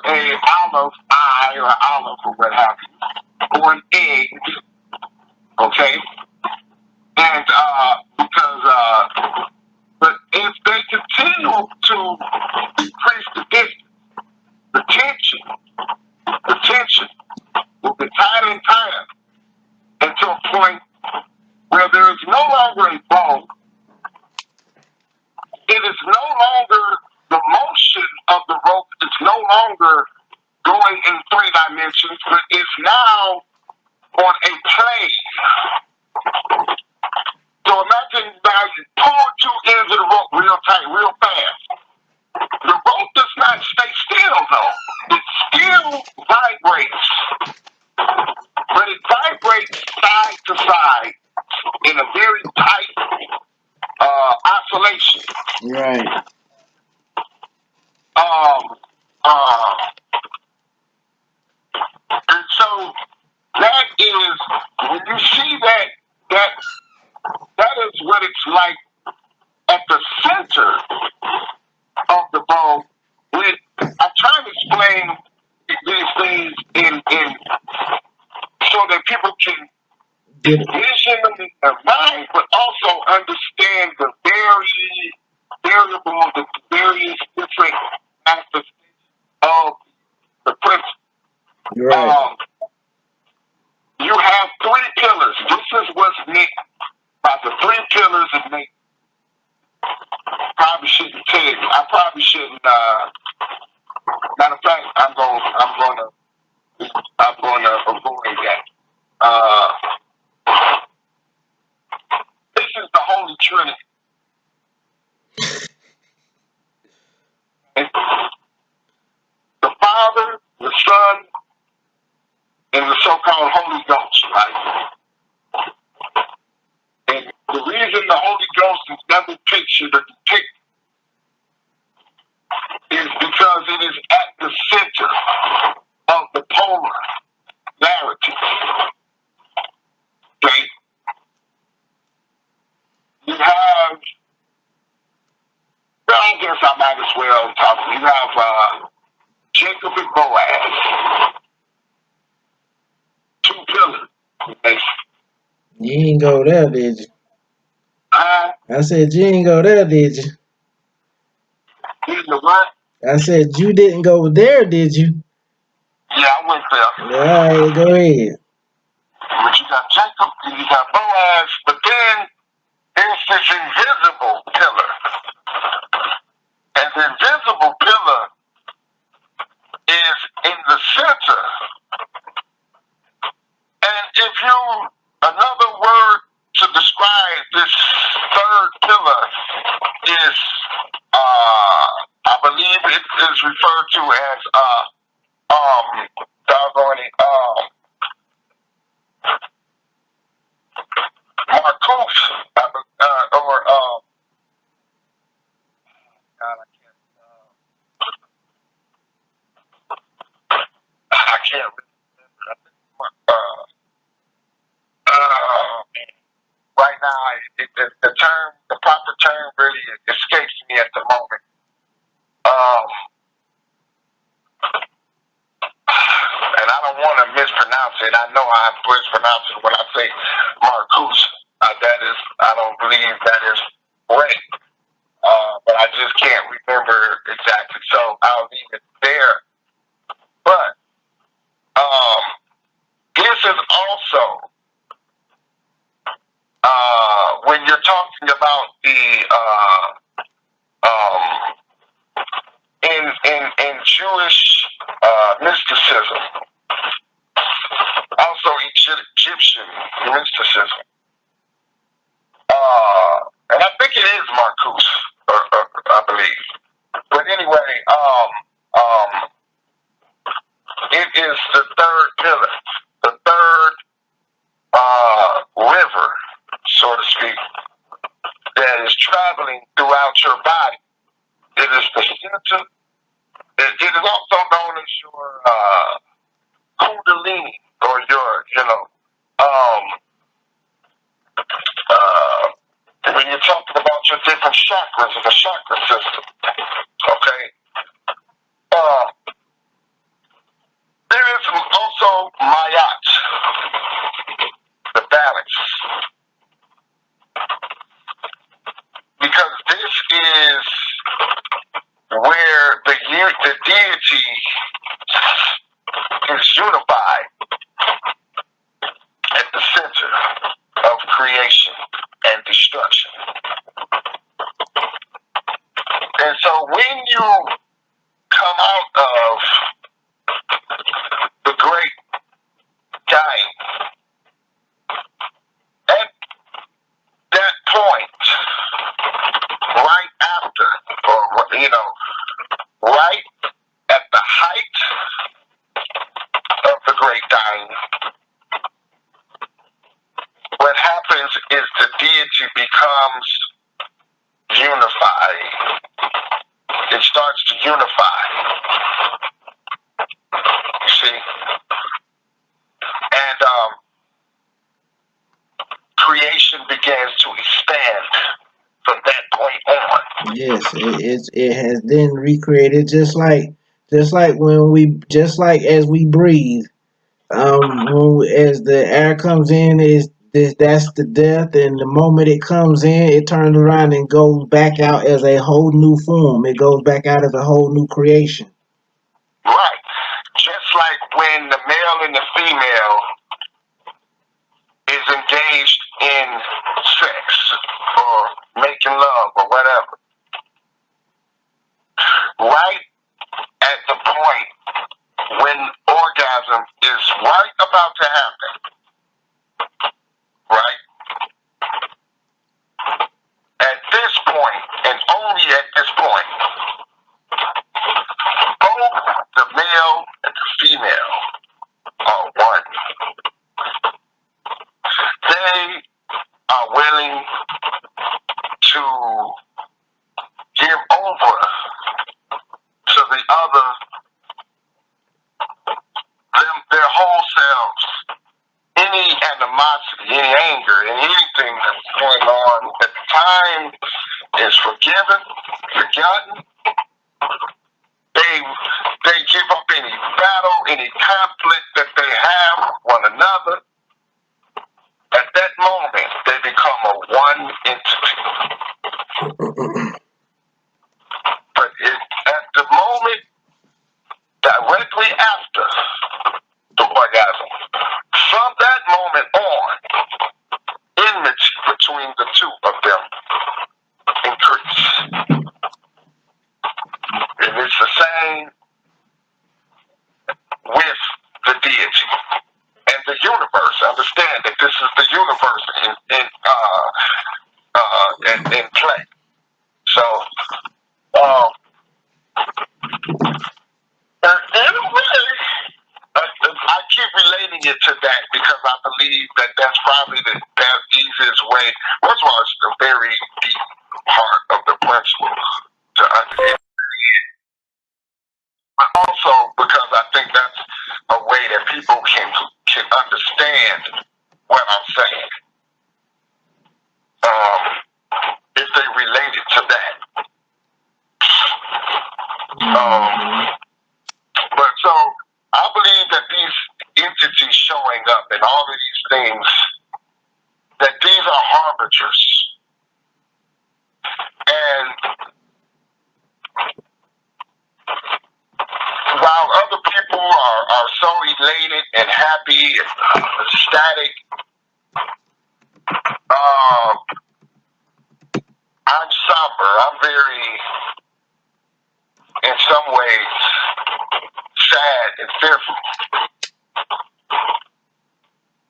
a olive eye or olive or what have you, or an egg, okay? And but if they continue to increase the distance, the tension will be tighter and tighter until a point where there is no longer a bone. It is no longer the motion of the rope. It's no longer going in 3 dimensions, but it's now on a plane. So imagine now you pull 2 ends of the rope real tight, real fast. The rope does not stay still though. It still vibrates, but it vibrates side to side in a very tight oscillation. Right. And so that is when you see that is what it's like at the center of the bow. I try to explain these things in so that people can envision them in their mind, but also understand the the various different aspects of the principle. Right. You have 3 pillars. This is what's meant by the 3 pillars of nature. Probably shouldn't tell you. I probably shouldn't. Matter of fact, I'm gonna avoid that. This is the Holy Trinity. The Father, the Son, and the so-called Holy Ghost, right? And the reason the Holy Ghost is never pictured or depicted is because it is at the center of the polarity. Okay? You have, well, I guess I might as well talk. You have Jacob and Boaz, 2 pillars. You ain't go there, did you? I said you ain't go there, did you? You what? I said you didn't go there, did you? Yeah, I went there. All right, go ahead. But you got Jacob and you got Boaz, but then there's this invisible pillar. And the invisible pillar is in the center. And another word to describe this 3rd pillar is, I believe it is referred to as, Marcos, or, God, I can't remember. Right now, the proper term really escapes me at the moment. And I don't want to mispronounce it. I know I mispronounce it when I say Marcus. I don't believe that is right. exactly. So I'll leave it there. But this is also when you're talking about the in Jewish mysticism, also Egyptian mysticism, and I think it is Marcus, I believe. But anyway, it is the third pillar, the third river, so to speak, that is traveling throughout your body. It is the center. It is also known as your Kundalini, or your, when you're talking about your different chakras of the chakra system. Okay. There is also Mayat, the balance, because this is where the deity is unified at the center of creation and destruction. And so when you come out of the great dying, at that point, right after, or right at the height of the great dying, what happens is the deity becomes unified. It starts to unify. You see? And creation begins to expand from that point on. Yes, it has then recreated just like as we breathe. As the air comes in, that's the death, and the moment it comes in, it turns around and goes back out as a whole new form. It goes back out as a whole new creation. Right. Just like when the male and the female is engaged in sex or making love or whatever. Right at the point when orgasm is right about to happen, right? At this point, and only at this point, both the male and the female are one. They are willing to give over to the other their whole selves. Any animosity, any anger, and anything that's going on at the time is forgiven, forgotten. They give up any battle, any conflict that they have with one another. At that moment, they become a one entity. But at the moment, directly after the orgasm, from that moment on, enmity between the two of them increase. And it's the same with the deity and the universe. Understand that this is the universe in play. So, I keep relating it to that because I believe that that's probably the easiest way. First of all, it's the very deep heart of the principle to understand. But also because I think that's a way that people can understand what I'm saying. If they relate it to that. But so I believe that these entities showing up and all of these things, that these are harbingers. And and happy and ecstatic. I'm somber. I'm very, in some ways, sad and fearful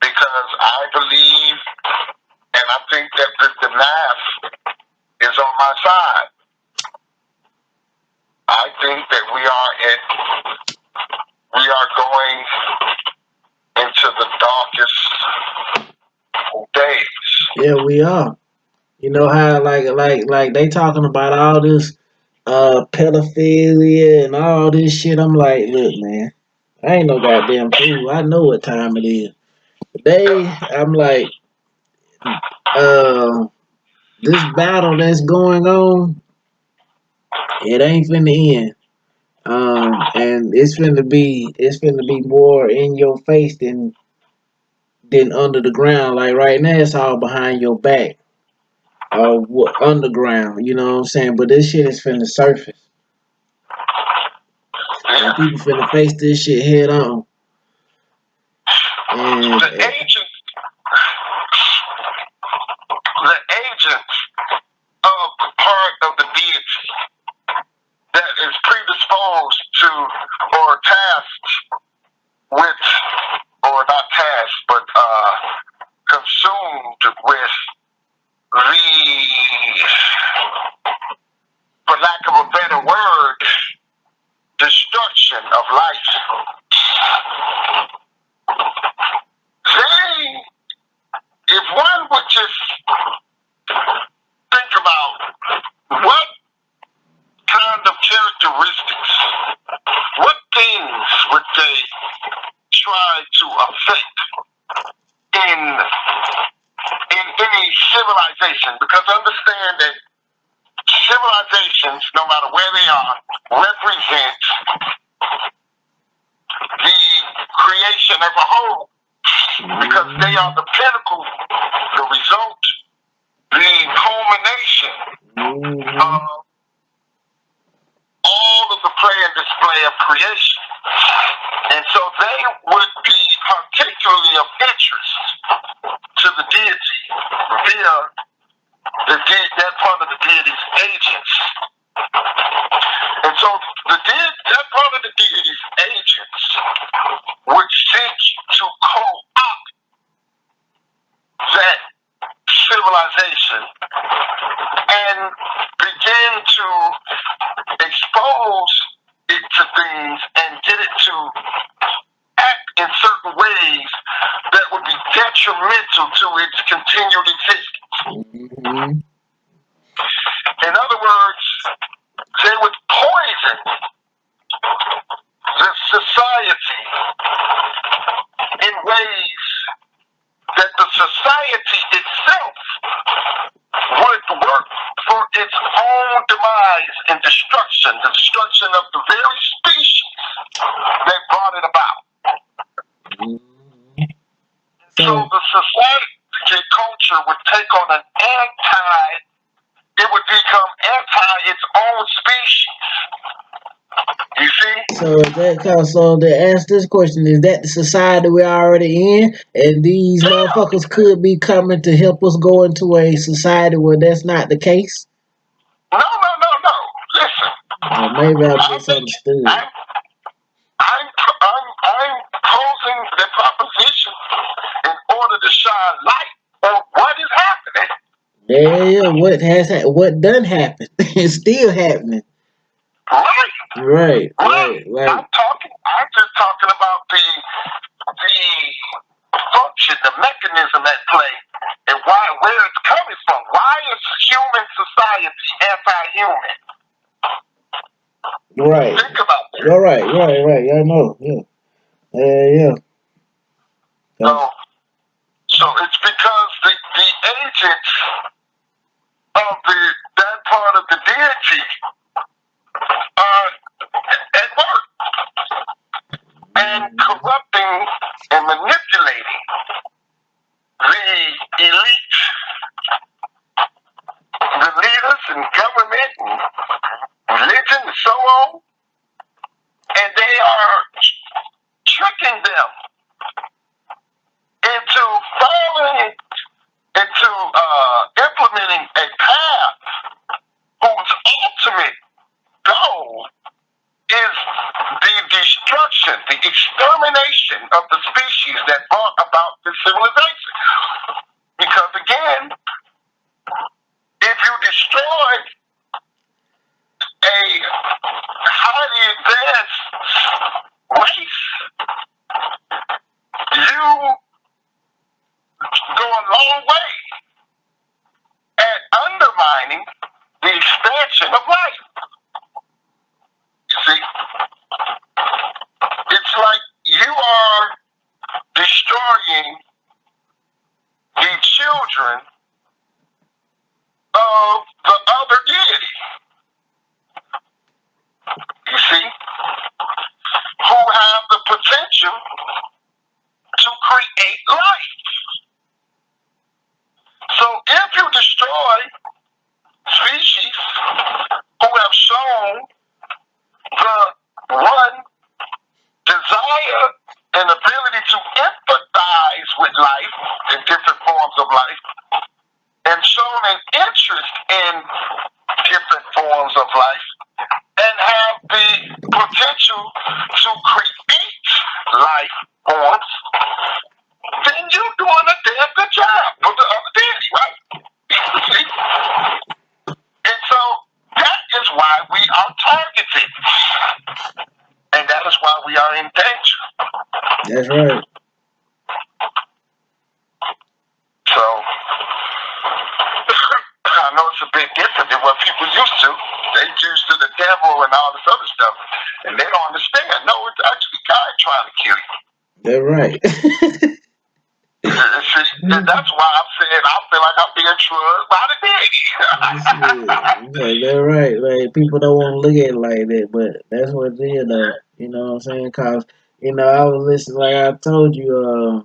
because I believe and I think that the math is on my side. I think that we are going into the darkest days. Yeah, we are. You know how like they talking about all this pedophilia and all this shit. I'm like, look, man, I ain't no goddamn fool. I know what time it is. I'm like, uh, this battle that's going on, it ain't finna end. And it's finna be more in your face than under the ground. Like right now, it's all behind your back or underground. You know what I'm saying? But this shit is finna surface, and people finna face this shit head on. And The agent, the agents of the part of the deity that is predisposed to or tasked with, or not tasked, but consumed with the, for lack of a better word, destruction of life. If one would just think about what kind of characteristics, what things would they try to affect in any civilization? Because understand that civilizations, no matter where they are, represent the creation as a whole, because they are the pinnacle, the result, the culmination of all of the play and display of creation. And so they would be particularly of interest to the deity via that part of the deity's agents. And so that part of the deity's agents would seek to co-opt that civilization and begin to expose it to things and get it to act in certain ways that would be detrimental to its continued existence. In other words, they would poison the society in ways that the society itself would work for its own demise and destruction, the destruction of the very species that brought it about. So the society culture would take on it would become anti its own species. You see? So to ask this question, is that the society we're already in? And these motherfuckers could be coming to help us go into a society where that's not the case? No. Listen. Maybe I misunderstood. I'm posing the proposition in order to shine light on what is happening. Yeah, what done happened? It's still happening. Right. I'm just talking about the function, the mechanism at play, and where it's coming from. Why is human society anti-human? Right. Think about that. Right. I know. Yeah. So it's because the agents of that part of the deity are at work and corrupting and manipulating the elite, the leaders in government and religion and so on, and they are tricking them into following, into implementing a path whose ultimate goal is the destruction, the extermination of the species that brought about this civilization. Because again, if you destroy a highly advanced race, you go a long way at undermining the expansion of life. You see? It's like you are destroying the children of the other deity. You see? Who have the potential to create life. So if you destroy species who have shown the one desire and ability to empathize with life in different forms of life, and shown an interest in different forms of life, and have the potential to create life forms, then you're doing a damn good job with the other deity, right? See? And so that is why we are targeted. And that is why we are in danger. That's right. So I know it's a bit different than what people used to. They used to the devil and all this other stuff. And they don't understand. No, it's actually God trying to kill you. That's right. See, and that's why I'm saying I feel like I'm being drugged by the dead. That's right. Like people don't want to look at it like that, but that's what it is, though. You know what I'm saying? Cause I was listening, like I told you,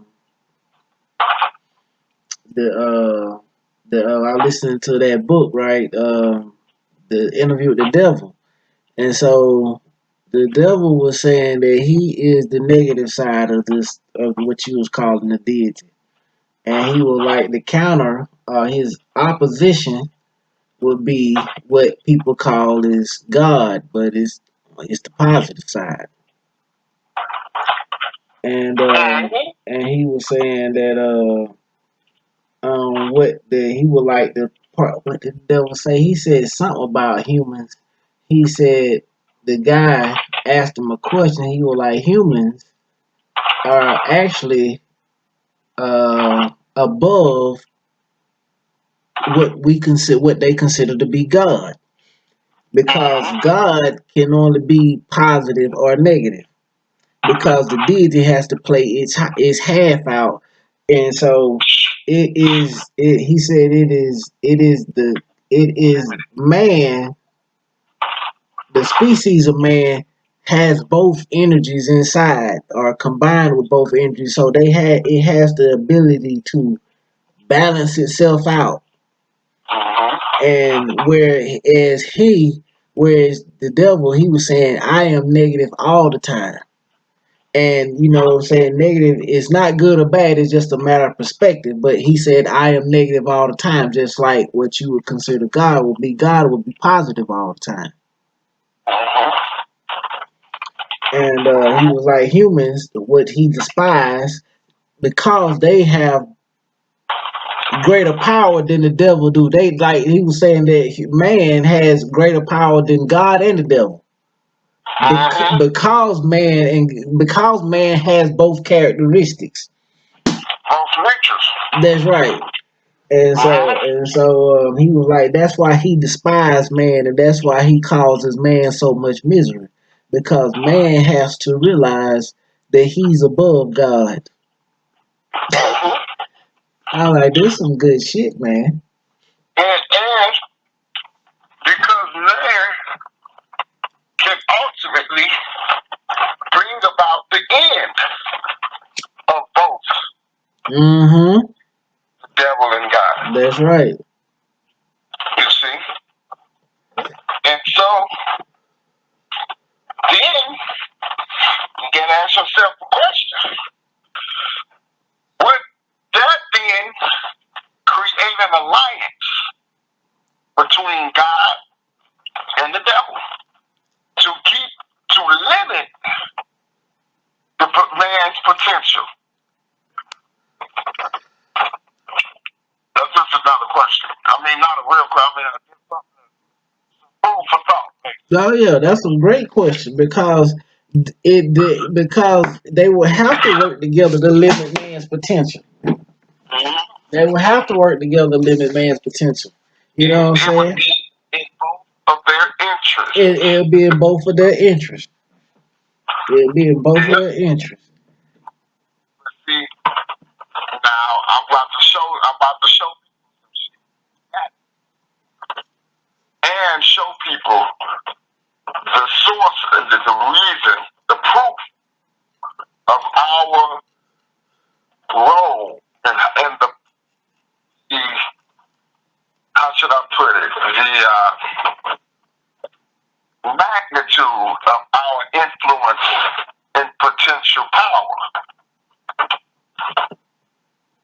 I listened to that book, right? The interview with the devil, and so the devil was saying that he is the negative side of this, of what you was calling the deity, and he was like the counter, his opposition would be what people call is God, but it's the positive side. And he was saying that what the he would like the part, what the devil say. He said something about humans. He said the guy asked him a question. He was like, humans are actually above what they consider to be God, because God can only be positive or negative, because the deity has to play its half out, and so it is. He said it is man. The species of man has both energies inside, or combined with both energies, so it has the ability to balance itself out. And whereas the devil, he was saying, I am negative all the time. And saying negative is not good or bad, it's just a matter of perspective. But he said, I am negative all the time, just like what you would consider God would be. God would be positive all the time. And he was like, humans, what he despised, because they have greater power than the devil do. He was saying that man has greater power than God and the devil. Because man has both characteristics. Both natures. That's right. And so he was like, that's why he despised man, and that's why he causes man so much misery, because man has to realize that he's above God. I'm like, this is some good shit, man. And because man can ultimately bring about the end of both Mm-hmm. the devil and God. That's right. You see? And so then you gotta ask yourself a question. potential? That's just another question. I mean, not a real question. I mean, food for thought. Oh yeah, that's a great question because because they will have to work together to limit man's potential. Mm-hmm. They will have to work together to limit man's potential. You know what I'm It would saying? be in both of their interests. It'll be in both of their interests. It'll be in both of Yeah. their interests. See, now I'm about to show and show people the source, the reason, the proof of our role and the how should I put it, the magnitude of our influence and potential power.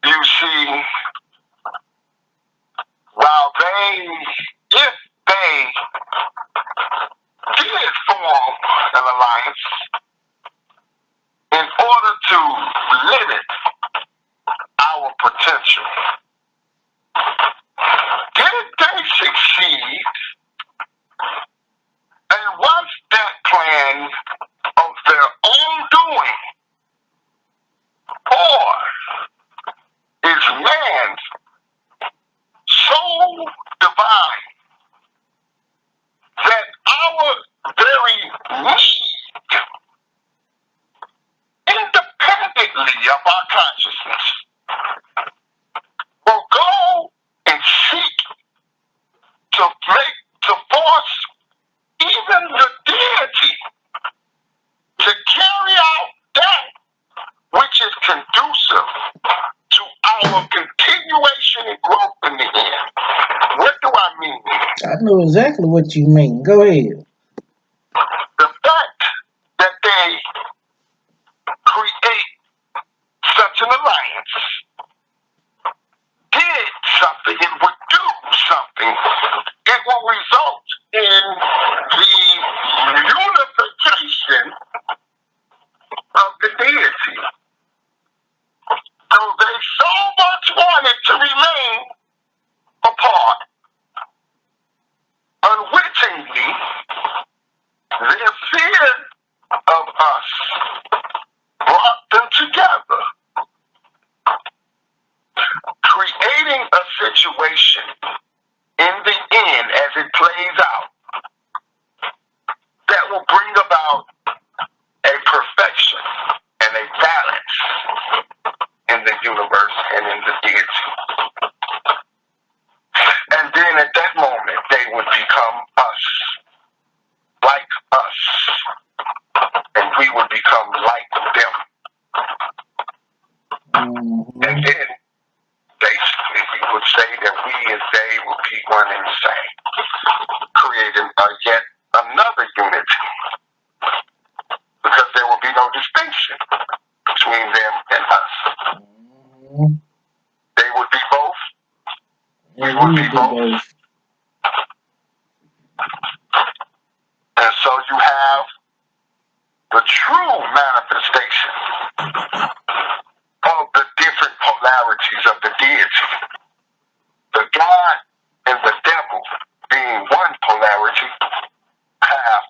You see, while if they did form an alliance in order to limit our potential, did they succeed? And was that plan of their own doing? Or is man so divine that our very need, independently of our consciousness, will go and seek to force even the deity to carry out that which is conducive to our continuation and growth in the end? What do I mean? I know exactly what you mean. Go ahead. The fact that they create such an alliance did something, it would do something. It will result in the unification of the deity. So they so much wanted to remain apart. Unwittingly, their fear of us brought them together, creating a situation in the end as it plays out that will bring about a perfection and a balance in the universe and in the deity. And then at that moment, they would become us, like us, and we would become like them. Mm-hmm. And then basically we would say that we and they will be one and the same, creating yet another unity, because there will be no distinction between them and us. Mm-hmm. They would be both. We And would be both. And so you have the true manifestation of the different polarities of the deity. The God and the devil being one polarity, half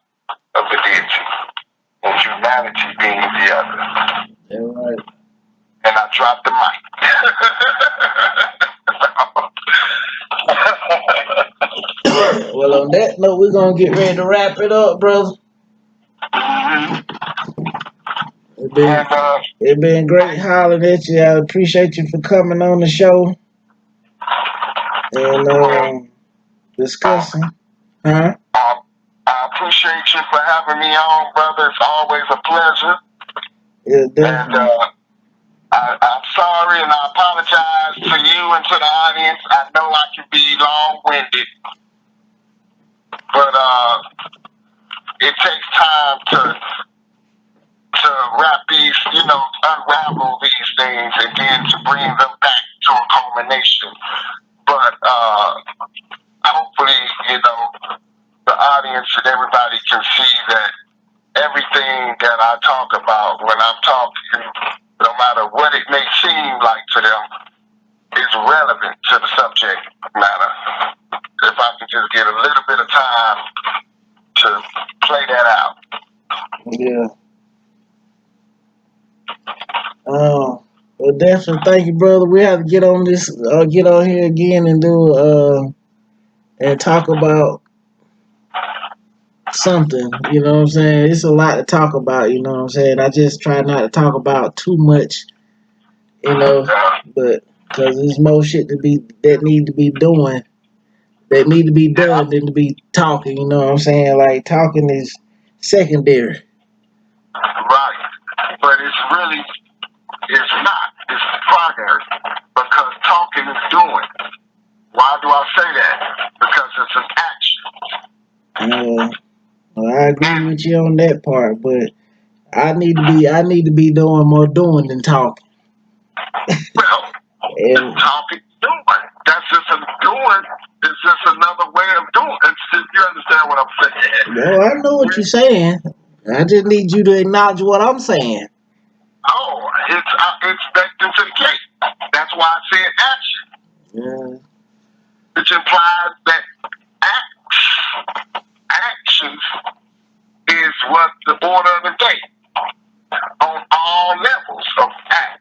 of the deity, and humanity being the other. That's right. And I dropped the mic. Well, on that note, we're gonna get ready to wrap it up, brother. It's been great hollering at you. I appreciate you for coming on the show and discussing. Huh? I appreciate you for having me on, brother. It's always a pleasure. Yeah, definitely. And I'm sorry and I apologize to you and to the audience. I know I can be long-winded, but it takes time to wrap these, unravel these things and then to bring them back to a culmination. But hopefully, the audience and everybody can see that everything that I talk about when I'm talking, no matter what it may seem like to them, is relevant to the subject matter. If I can just get a little bit of time to play that out. Yeah. Well, definitely. Thank you, brother. We have to get on this, get on here again and do, and talk about something. You know what I'm saying? It's a lot to talk about. You know what I'm saying? I just try not to talk about too much. You know, but because there's more shit that need to be doing, that need to be done than to be talking. You know what I'm saying? Like talking is secondary. Right. But it's not. It's primary. Because talking is doing. Why do I say that? Because it's an action. Well, I agree with you on that part, but I need to be doing more doing than talking. Well, And talking, doing. That's just a doing. It's just another way of doing. You understand what I'm saying? yo, I know what you're saying. I just need you to acknowledge what I'm saying. Oh, it's baked into the cake. That's why I said action. Yeah. Which implies that actions is what the order of the day on all levels of act.